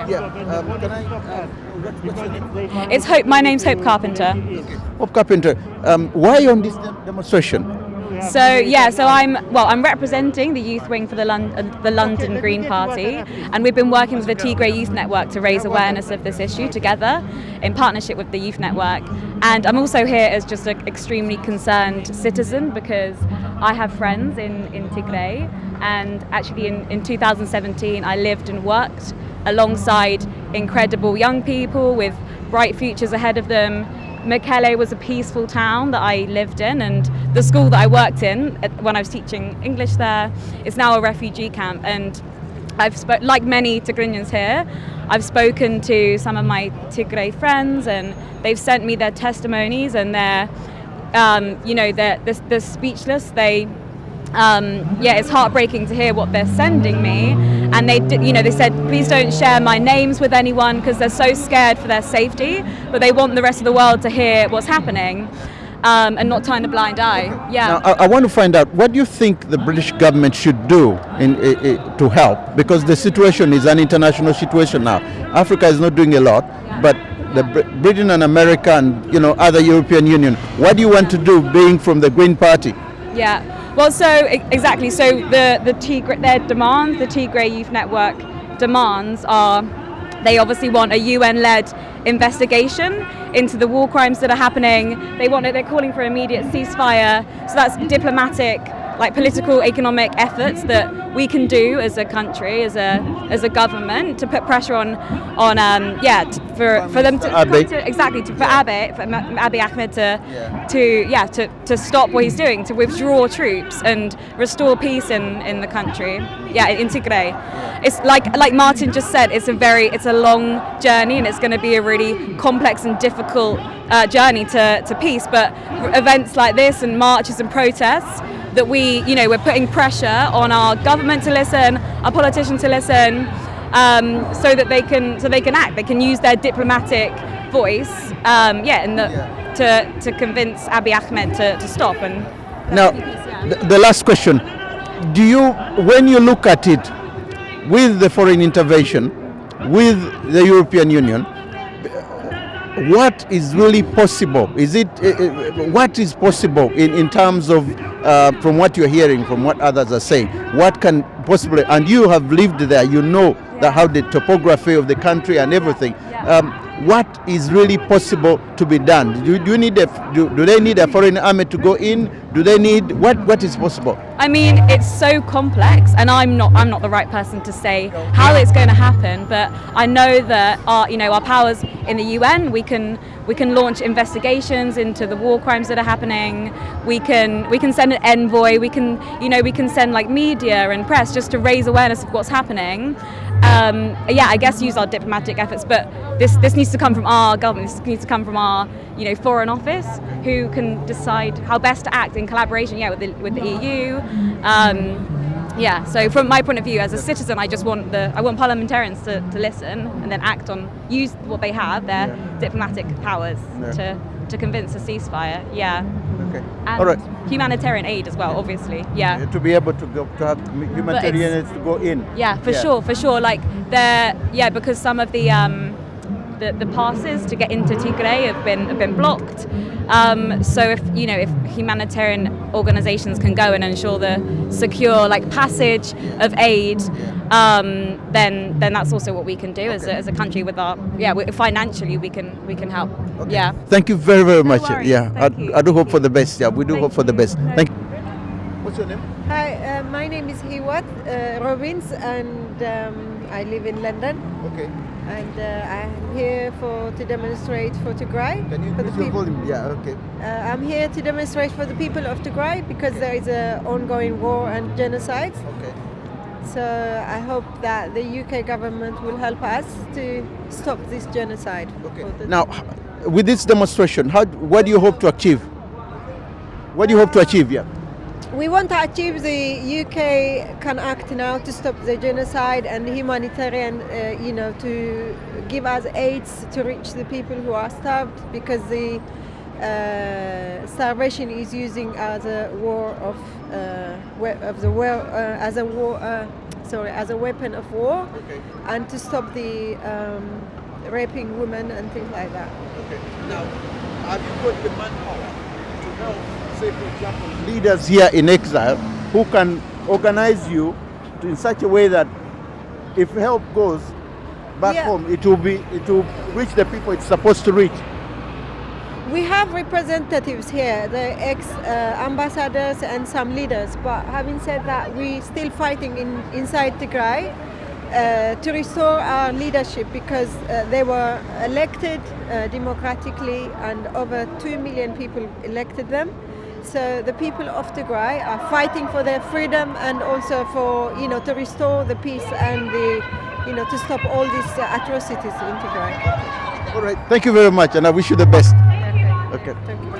S5: Can I? What's your name?
S18: It's Hope. My name's Hope Carpenter.
S5: Hope Carpenter. Why on this demonstration?
S18: So I'm representing the youth wing for the London Green Party, and we've been working with the Tigray Youth Network to raise awareness of this issue together in partnership with the Youth Network. And I'm also here as just an extremely concerned citizen because I have friends in Tigray, and actually in 2017 I lived and worked alongside incredible young people with bright futures ahead of them. Mekelle was a peaceful town that I lived in, and the school that I worked in when I was teaching English there is now a refugee camp. And like many Tigrayans here, I've spoken to some of my Tigray friends, and they've sent me their testimonies, and they're speechless. It's heartbreaking to hear what they're sending me, and they said please don't share my names with anyone because they're so scared for their safety, but they want the rest of the world to hear what's happening and not turn a blind eye.
S5: Now, I want to find out what do you think the British government should do to help, because the situation is an international situation now. Africa is not doing a lot, but Britain and America and other European Union, what do you want to do being from the Green Party?
S18: Yeah. Well, exactly. So their demands, the Tigray Youth Network demands are, they obviously want a UN-led investigation into the war crimes that are happening. They're calling for immediate ceasefire. So that's diplomatic, political, economic efforts that we can do as a country, as a government, to put pressure for them to Abiy Ahmed to stop what he's doing, to withdraw troops and restore peace in the country. In Tigray. It's like Martin just said, it's a long journey, and it's going to be a really complex and difficult journey to peace. But events like this and marches and protests, that we're putting pressure on our government to listen, our politicians to listen, so that they can act. They can use their diplomatic voice, to convince Abiy Ahmed to stop. And
S5: now, the last question: when you look at it, with the foreign intervention, with the European Union, what is really possible? What is possible in terms of, from what you're hearing, from what others are saying, what can possibly, and you have lived there, how the topography of the country and everything, what is really possible to be done? Do they need a foreign army to go in? Do they need, what is possible?
S18: I mean, it's so complex, and I'm not the right person to say how it's going to happen, but I know that our powers in the UN, we can launch investigations into the war crimes that are happening. We can send an envoy. We can send media and press just to raise awareness of what's happening. I guess use our diplomatic efforts, but this needs to come from our government. This needs to come from our foreign office, who can decide how best to act in collaboration with the EU. So from my point of view as a citizen, I want parliamentarians to listen and then use what they have, their diplomatic powers, to convince a ceasefire.
S5: Okay.
S18: And
S5: all right.
S18: Humanitarian aid as well, obviously. To
S5: be able to have humanitarians to go in.
S18: For sure. Because some of the passes to get into Tigray have been blocked. So if humanitarian organizations can go and ensure the secure passage of aid, then that's also what we can do as a country with our financially we can help.
S5: Okay. Thank you very, very much. I do hope for the best. We do hope for the best. Thank you. What's your name?
S19: Hi, my name is Hiwat Robbins, and I live in London.
S5: Okay.
S19: And I'm here to demonstrate for Tigray.
S5: Can you increase your volume? Okay.
S19: I'm here to demonstrate for the people of Tigray because there is an ongoing war and genocide.
S5: Okay.
S19: So I hope that the UK government will help us to stop this genocide.
S5: Okay. Now, with this demonstration, what do you hope to achieve? What do you hope to achieve?
S19: We want to achieve the UK can act now to stop the genocide and humanitarian, to give us aids to reach the people who are starved, because the starvation is using as a war as a weapon of war, and to stop the raping women and things like that.
S5: Okay. Now, have you got the manpower to help, say, for example, leaders here in exile who can organize you in such a way that if help goes back home, it will reach the people it's supposed to reach?
S19: We have representatives here, the ex-ambassadors and some leaders, but having said that, we're still fighting inside Tigray to restore our leadership, because they were elected democratically and over 2 million people elected them. So the people of Tigray are fighting for their freedom and also for, to restore the peace and to stop all these atrocities in Tigray.
S5: All right, thank you very much, and I wish you the best. Okay.
S19: Thank you.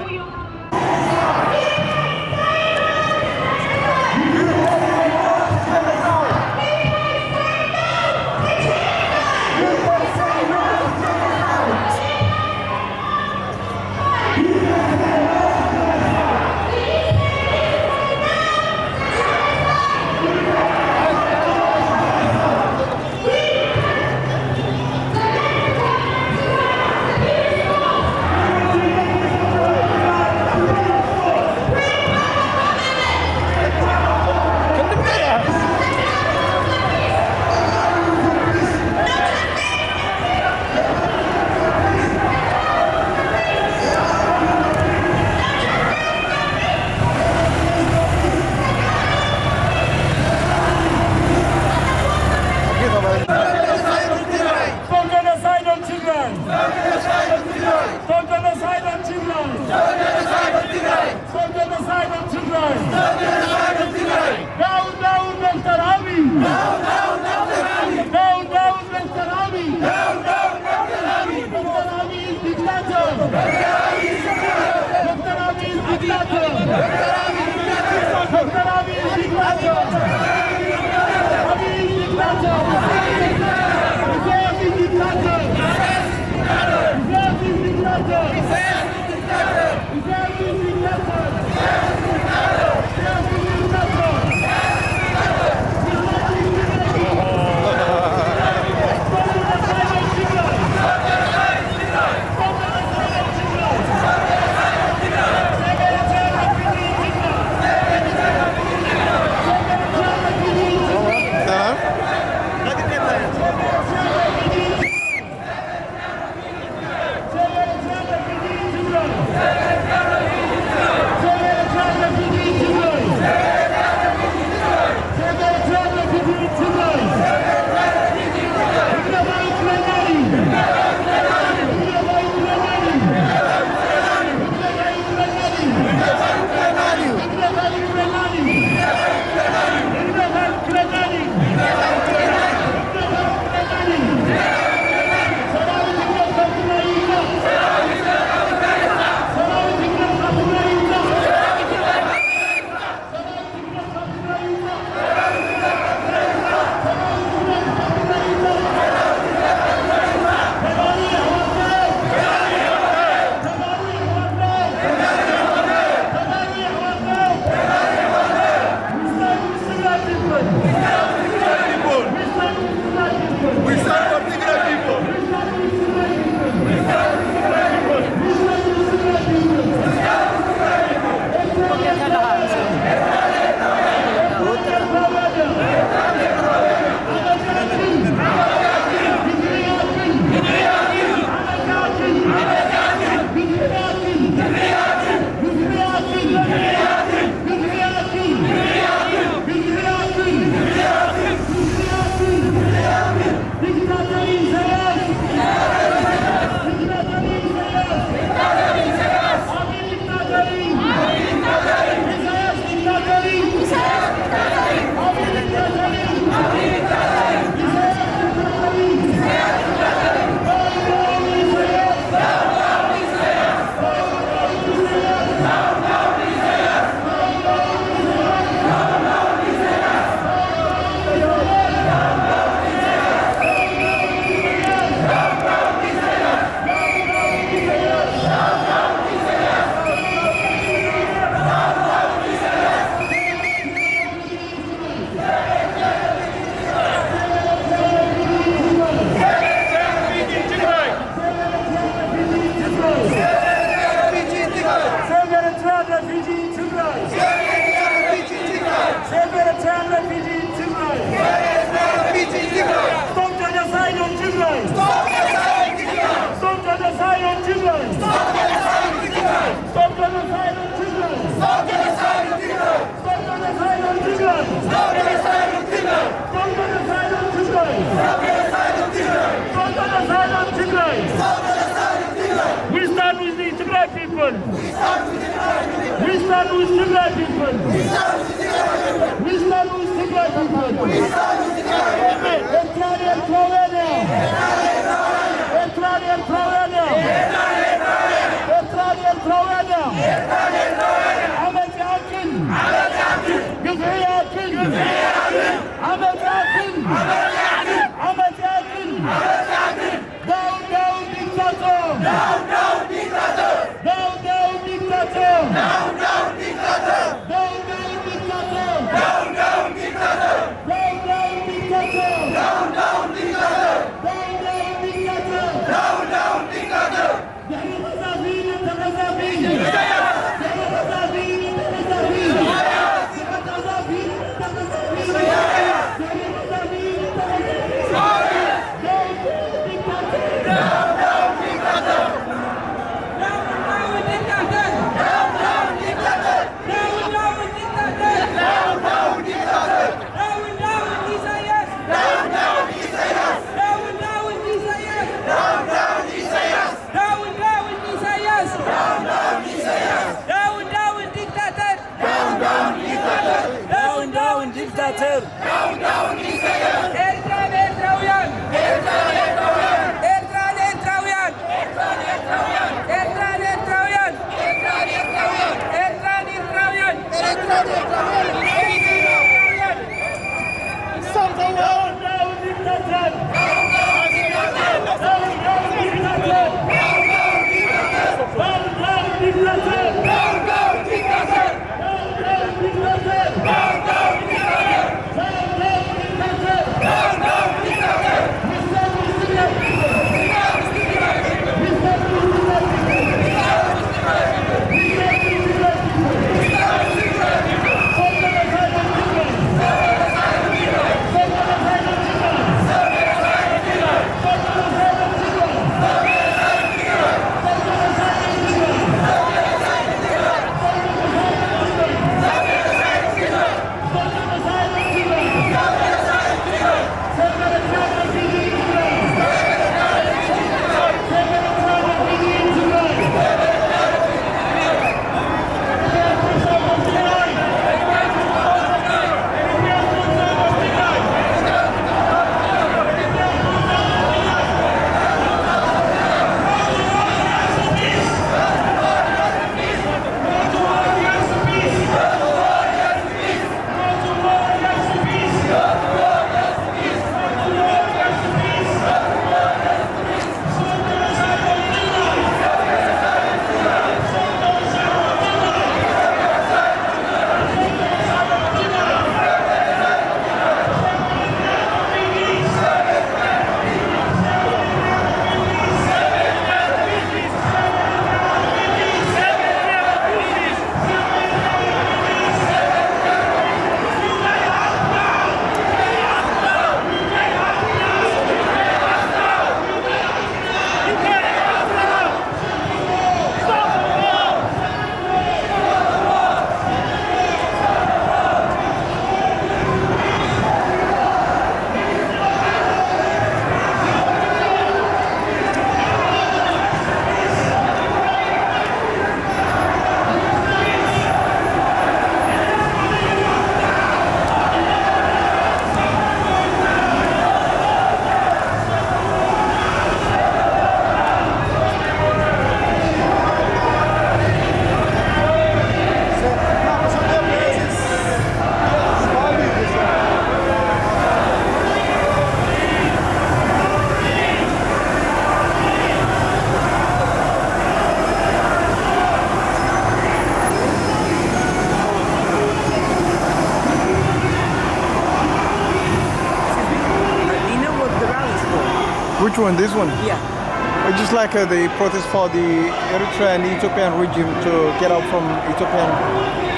S1: Which one? This one?
S20: Yeah.
S1: It's just like the protest for the Eritrean and Ethiopian regime to get out from Ethiopian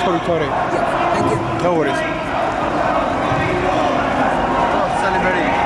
S1: territory.
S20: Yeah, thank you.
S1: No worries. Celebrating.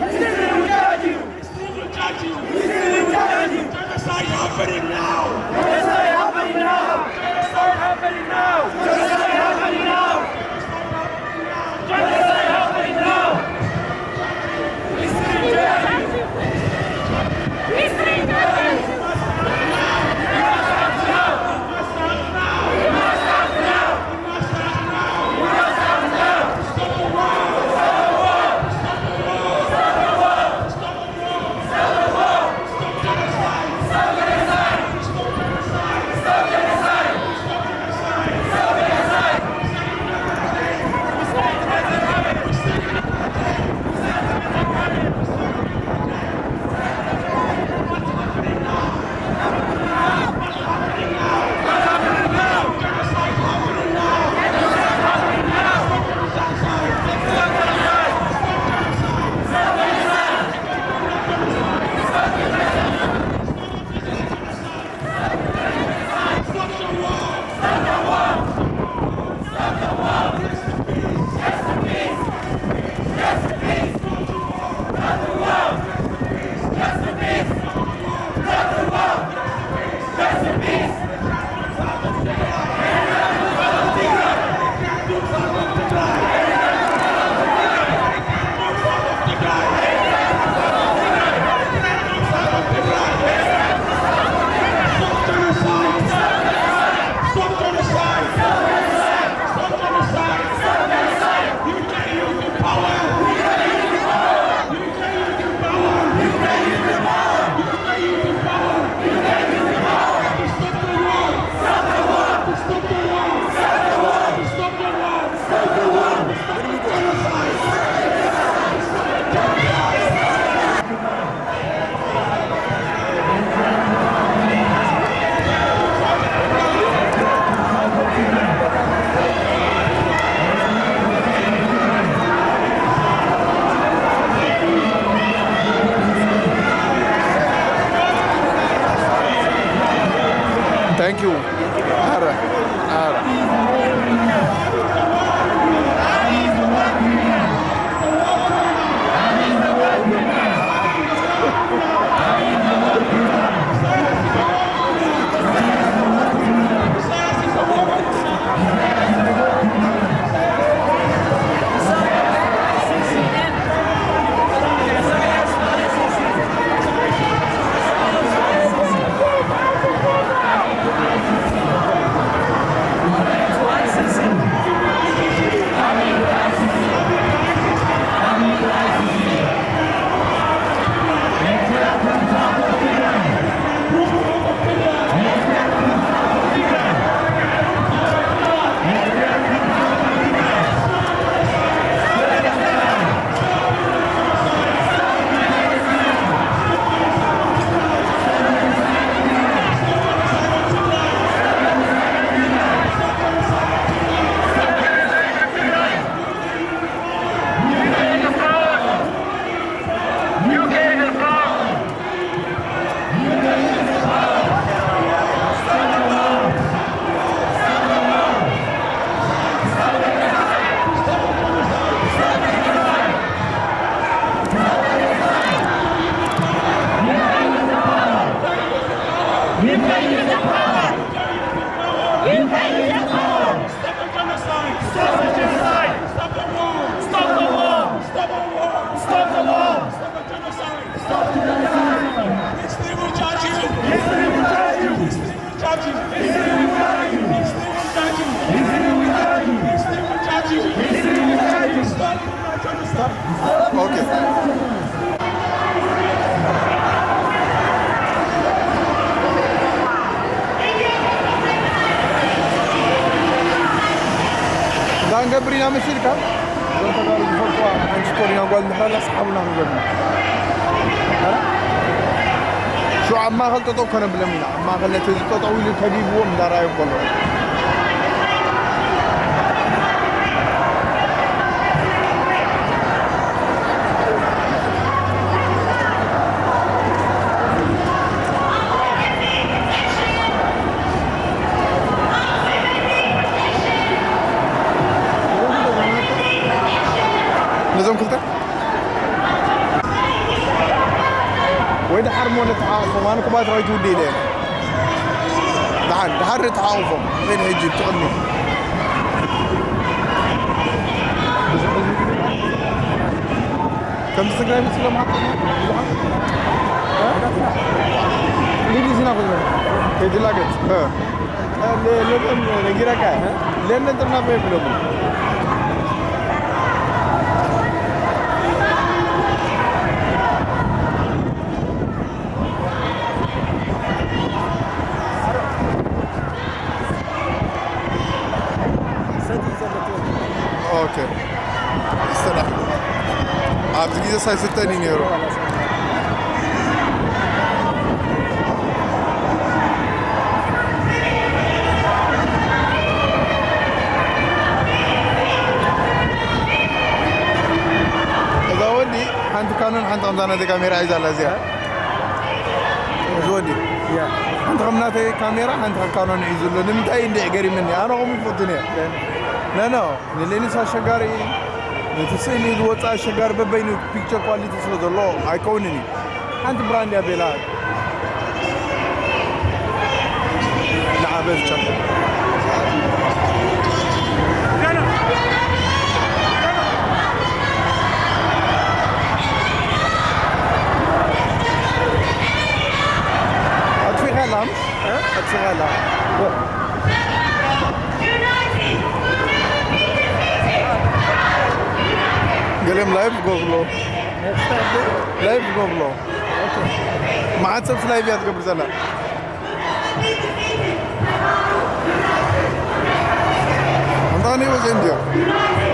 S17: History will judge you. History will judge you. History will judge you. Genocide happening now. Genocide happening now. Genocide happening now. Genocide happening now. Genocide happening now. History will judge you. History will judge you.
S1: Thank you. قبرنا مسيرك انت قالوا بفرقوا هنشكرنا قال نحن اصحابنا نقولنا شو عما غلطتو كنا بلمنا عما غلطت تطويل كبيب ومدارا يقولوا نظام كلتا وين حرمون تعاقفهم أنا كبات رايت ودي لين دحر تعاقفهم وين هيجي تقولني كم تستقرأ بسلام حقا ليدي سنا كذا كذي لاقت لين نجيرك لين نترنا بيبلهم اوكي استنى عبد الجيزة ساي 60 يورو إذا ودي حنت كانون حنت قمنا دي كاميرا عايزة لازيها ودي حنت قمنا دي كاميرا حنت كانون عايزة له نمت أي ندي عقري مني أنا قومي فوتني لا للي نسا شجاري نتسيني الوطا شجار ببينو بيكتشر كواليتي سلو الله ايكونني انت براند يا بلاد لعبت شكل اطفي غلام اطفي غلام قالهم لايف جوجلو لايف جوجلو ما عاد سبس لايفيات قبل سنة أنتاني was India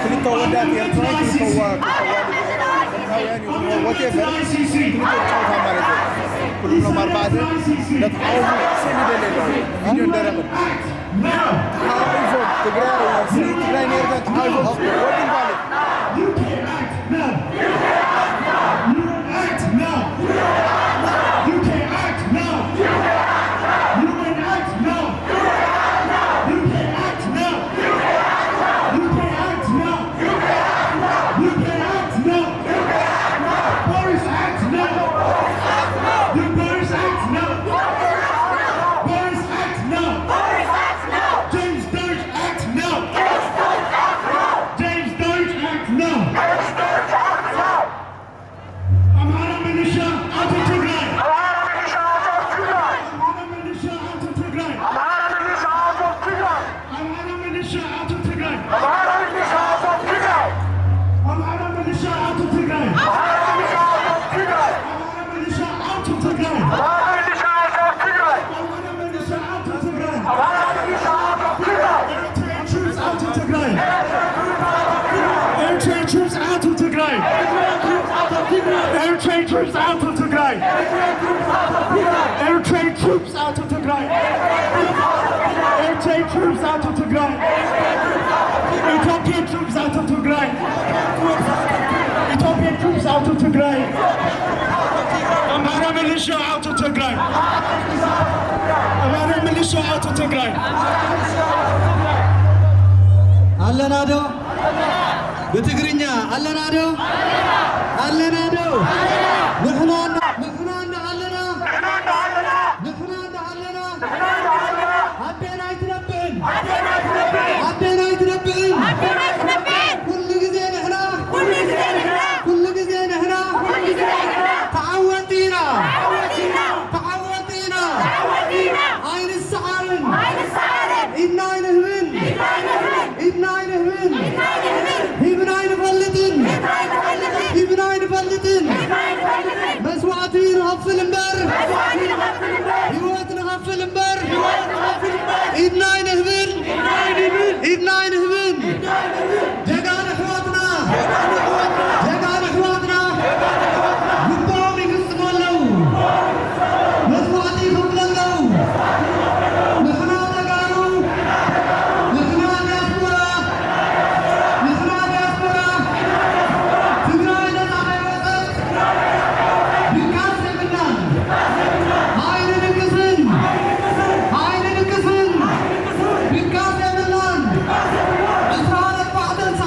S1: كلتا ودات يرتراي كلتا يعني whatever كلتا تشوفها مالته كلهم أربعة نتعاون سيد دليل فيديو درجة تعاون تقرأ تقرأ نيرجع تعاون ودي بالك
S17: You can act now. You act now. You can act now. You can act now. You can act now. You can act now. You can act now. Boris act now. You Boris act now. Boris act now. James Dirge act now. James Dirge act now. Amara militia out of Tigray. Amara militia out of Tigray. Amara militia out of Tigray. Amara militia out of Tigray. Amara militia out of Tigray. Amara militia out of Tigray. Amara militia out of Tigray. Amara militia out of Tigray. Amara militia out of Tigray. Amara militia out of Tigray. Amara militia out of Tigray. Eritrean troops out of Tigray. Eritrean troops out of Tigray. Eritrean troops out of Tigray. Eritrean troops out of Tigray. Eritrean troops out of Tigray. Ethiopian troops out of Tigray. Ethiopian troops out of Tigray. Amhara militia out of Tigray. Amhara militia out of Tigray.
S20: አለናዶ በትግርኛ አለናዶ አለናዶ ንሕናና ንሕናና አለና ንሕናና አለና አዴና ይትነብን አዴና ይትነብን ኩሉ ግዜ ንሕና ኩሉ ግዜ ንሕና ተዓወቲና ተዓወቲና ኣይንሰዓርን ኢድና ይንህብን ኢድና ይንህብን ሂብና ይንፈልጥን ሂብና ይንፈልጥን መስዋዕቲ ንኸፍል እምበር ህይወት ንኸፍል እምበር ኢድና ይንህብን ኢድና ይንህብን ጀጋን ኣሕዋትና ጀጋን ኣሕዋትና ግቦም ይፍጽሙ ኣለዉ መስዋዕቲ ይኸፍሉ ኣለዉ ንሕና ተጋሩ ንሕና ዲያስፖራ ንሕና ዲያስፖራ ትግራይ ነፃ ከይወፀት ድቃስ የብልናን ሃይሊ ንግስን ሃይሊ ንግስን ድቃስ የብልናን 24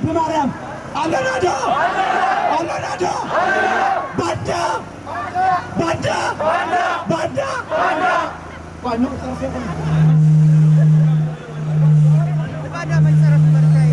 S17: بمريم على نادى على نادى بدا بدا بدا بدا ونور ترفيقنا بدا ما يصرف بركاي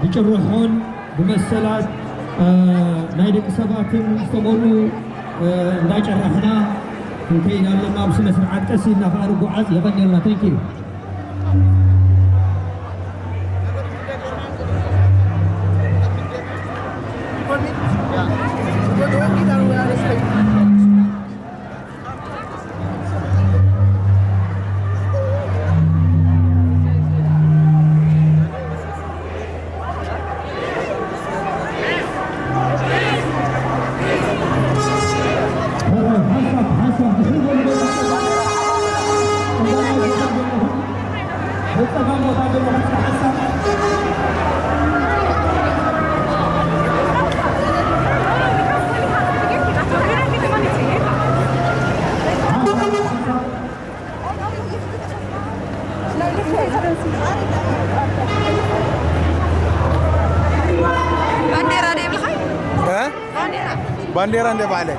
S17: بجرحون بمسلات نايدك سباتن استمروا ناجرحنا كينا لنا بسنة سرعات كسينا فارقوا عز يغني الله thank you
S1: بانديرا ندب عليك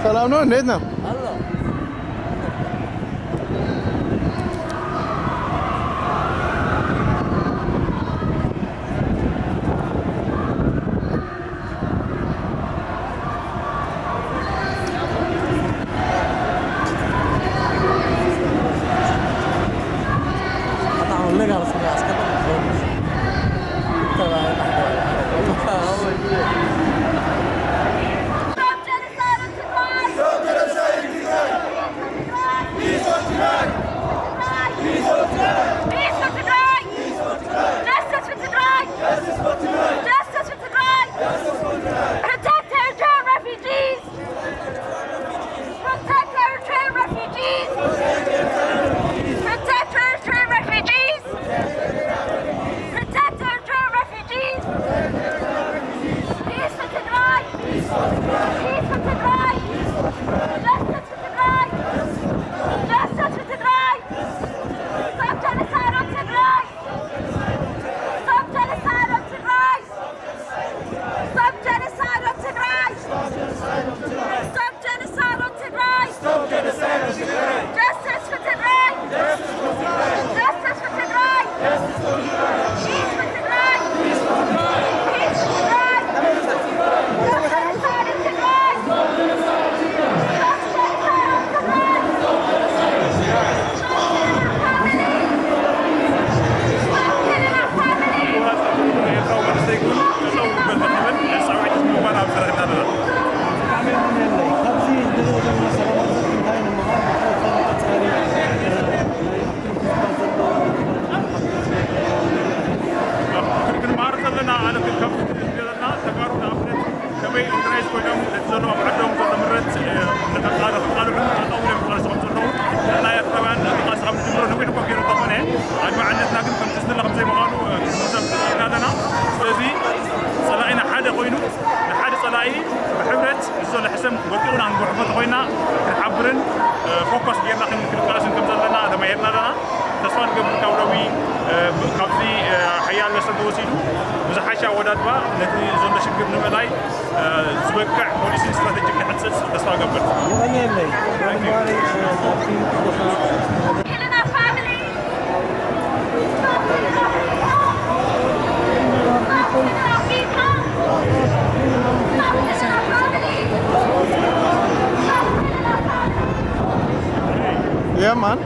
S1: ሰላም ነው እንዴት ነው Yeah, man.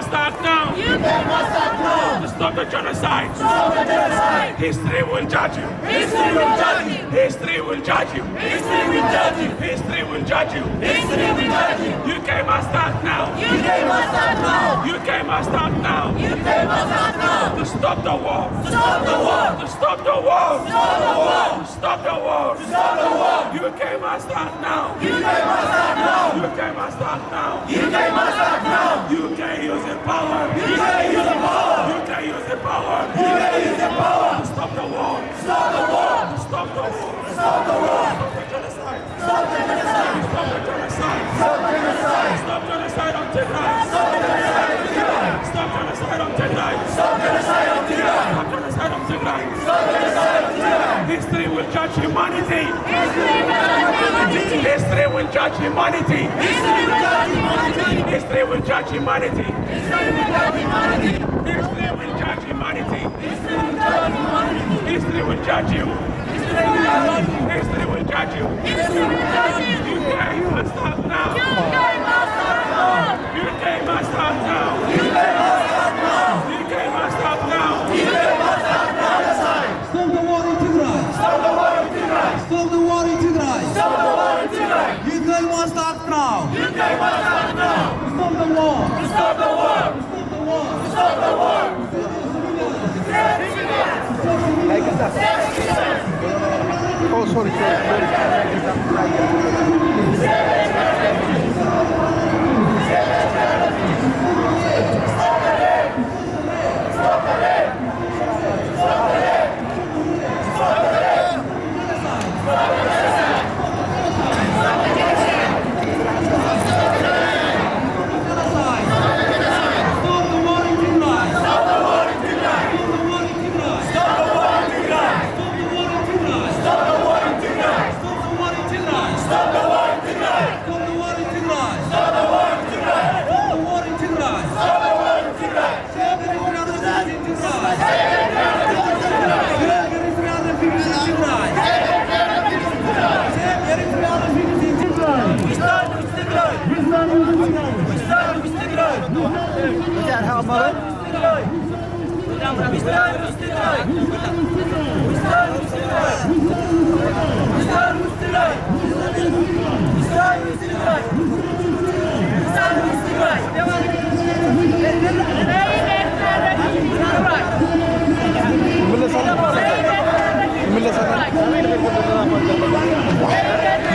S21: must act now. UK must act now. To stop the genocide. Stop the genocide. History will judge you. History will judge you. History will judge you. History will judge you. History will judge you. History will judge you. UK must act now. UK must act now. UK must act now. UK must act now. To stop the war. To stop the war. To stop the war. Stop the war. To stop the war. Stop the war. UK must act now. UK must act now. UK must act now. UK must act now. UK using power. UK using power. UK using power. UK using power. To stop the war. Stop the war. To stop the war. Stop the war. Stop the genocide. Stop the genocide. Stop the genocide. Stop genocide. Stop genocide on Tigray. Stop genocide on Tigray. Stop genocide on Tigray. Stop genocide on Tigray. Stop genocide on Tigray. Stop genocide on Tigray. History will judge humanity. History will judge humanity. History will judge humanity. History will judge humanity. History will judge humanity. History will judge humanity. History will judge humanity. History will judge you. History will judge you. History will judge you. History will judge you. UK must stop now. UK must stop now. UK must stop now. UK must stop now. UK must stop now. UK must stop now.
S20: Stop the war in Tigray.
S21: Stop the war in Tigray.
S20: Stop the war in Tigray.
S21: Stop the war in Tigray.
S20: UK must act now.
S21: UK must act now.
S20: Stop the war.
S21: Stop the war.
S20: Stop the war.
S21: Stop the war.
S1: Oh, sorry.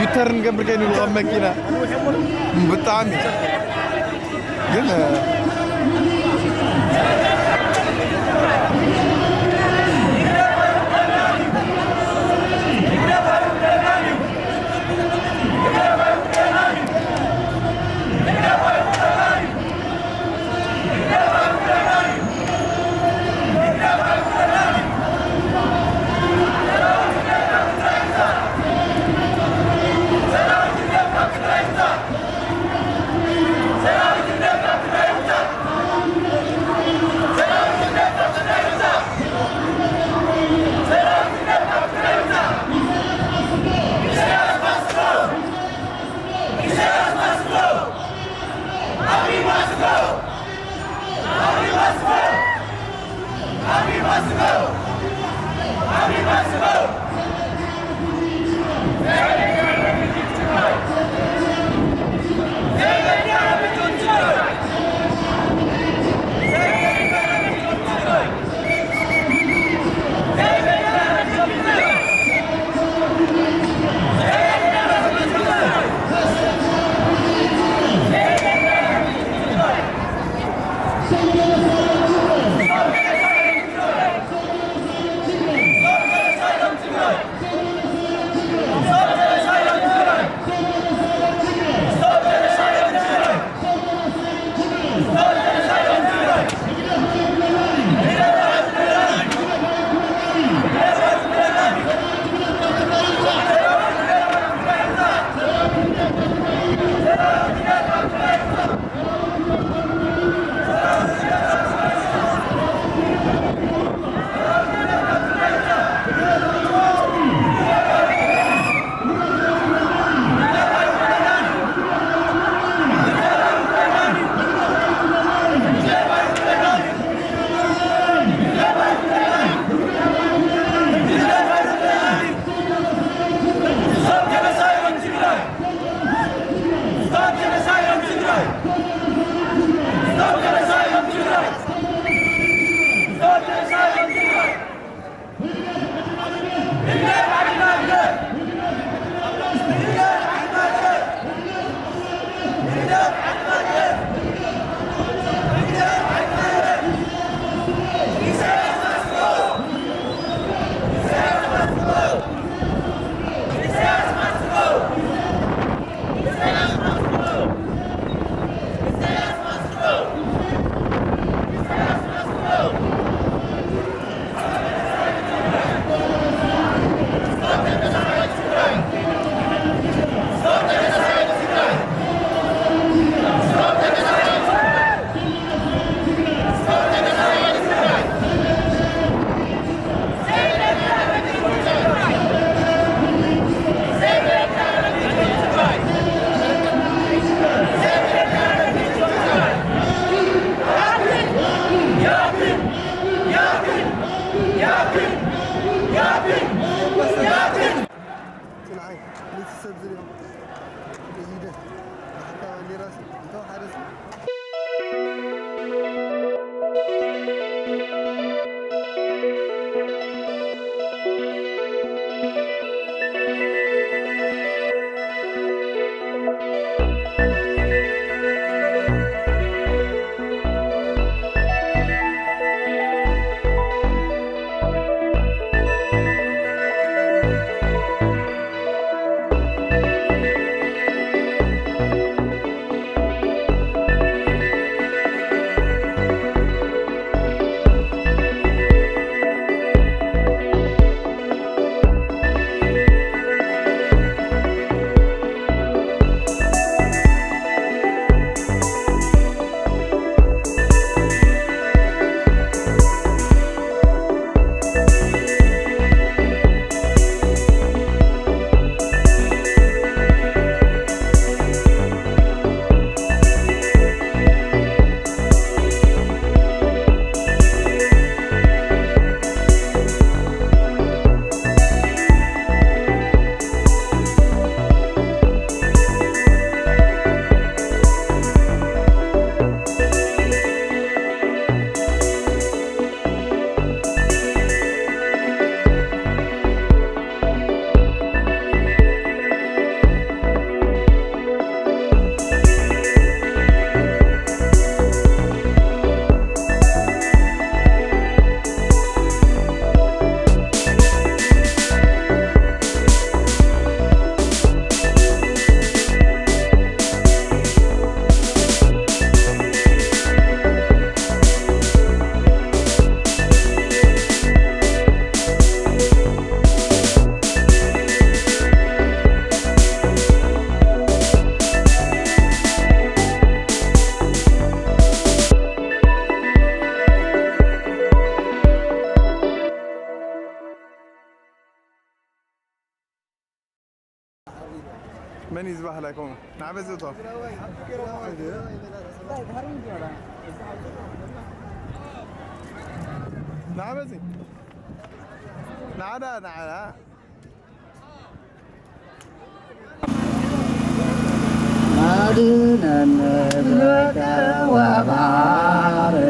S1: يترن قبل كأنه يلغم مكينة بالطعمي قلنا
S21: Será
S1: من يذبح لكم نعبزته نعبزي نعدا نعدا
S9: أدنى وباركنا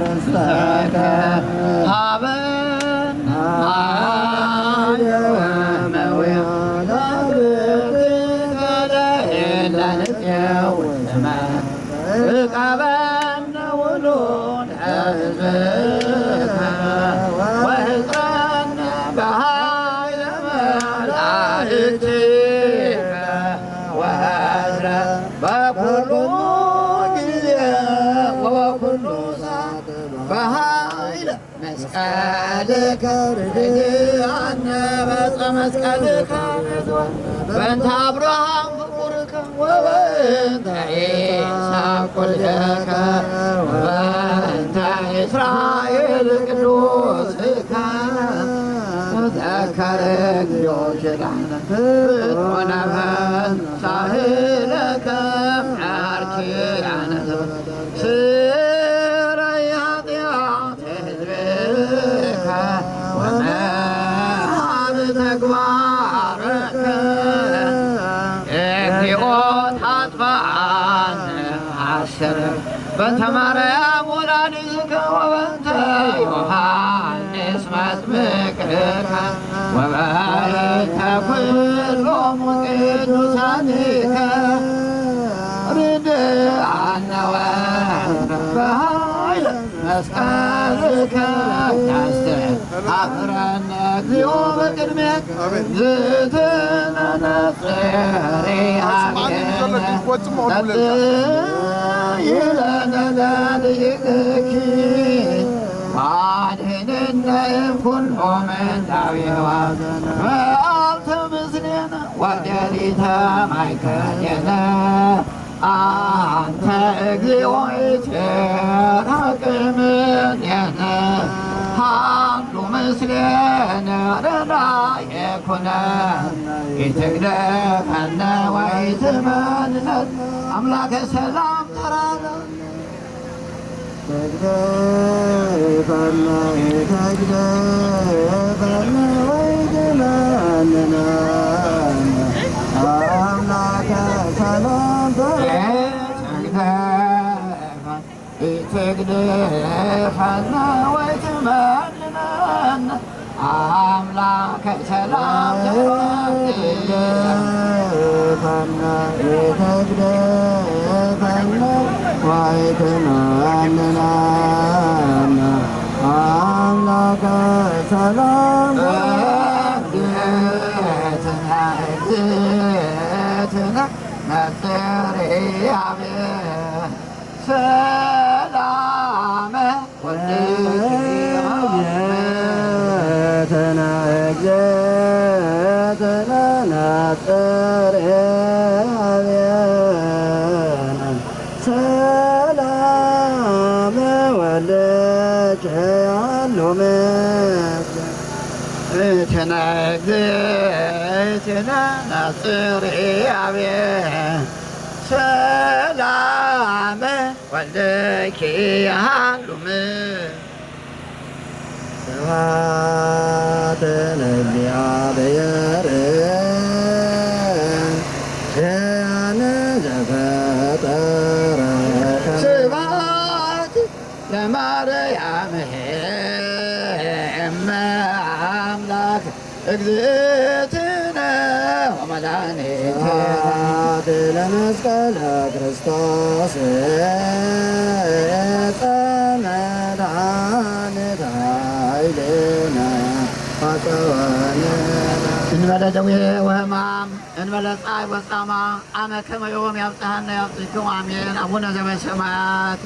S9: رزقك هابنا وموينا بك إلا نتيوم رقبنا ولون حزبك وهزرنا بهاي ملائكتك وهزرا بكل جزء وكل ساعة بهاي مسألك ردي عنا بس مسألك بنت أبراهام فقرك وبنت عيسى كلك وبنت إسرائيل قدوسك ذكرك جوش لعنة ونفس ساهلك حاركي عنة سيري هضيات حزبك وما بتكبارك اكتئوت حطفان عشر بنت مريم ولادك وبنت يوحنس مسمكك وبنت كلهم قدوسانك رد عنا وبهاي مسألك تستحقرنك يوم قدمك زيتنا نصيري عبينا يلنا لديك وعدهننا كلهم من دعوة فألت مسلنا ودريتا مايكانا أنت أجلي ويترك من ينا حمل مسلنا رضا يكونا يتقدفنا ويتمنى أملاك السلام ترانا تقدفنا ويتمنى أملاك السلام تقدفنا ويتمنى أملاك سلام تقدفنا ويتمنى أملاك سلام تقدفنا نصيري عبيد سلامة والدياتنا أجزاتنا نصيري عبيد سلامة والدياتنا تنجزتنا نصيري عبيد سلامة ولك يعلم سواتنا بعبير كان زفتر سوات لمريم أملاك اجزتنا ومدانيتنا لمسقل كريستوس مدانة عيلنا እንበለ ደዌ ወሕማም እንበለ ፀዓይ ወጻማ አመ ከመ ዮም ያብጽሐነ ያብጽሕክሙ አሜን። አቡነ ዘበሰማያት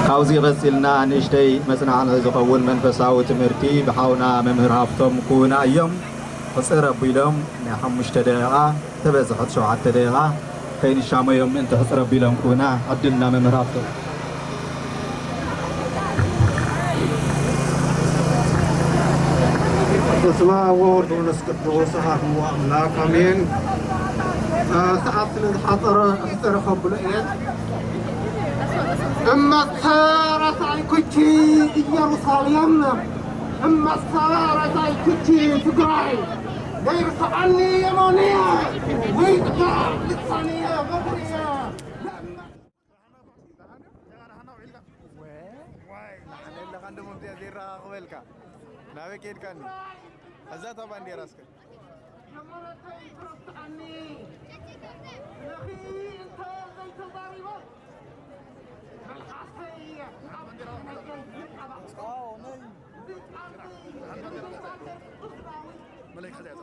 S2: ካብዚ ቀፂልና ንእሽተይ መፅናዕኒ ዝኸውን መንፈሳዊ ትምህርቲ ብሓውና መምህር ሃፍቶም ኩና እዮም قصر بيلهم نحمش تدقيقة تبزحت 7 دقيقة كاين الشاميهم انت قصر بيلهم كونا عدلنا ممراتو
S6: اسمع وورد ونسكت وصحة هو أملاك أمين ساعات الحضر أستر خبل إيه أما السارة الكتي يروساليم أما السارة الكتي تقرأي ليس عني يمانية ويقطع لسانية غبرية
S1: ناوي كيد كاني هذا طبعا دي راسك ملك خليها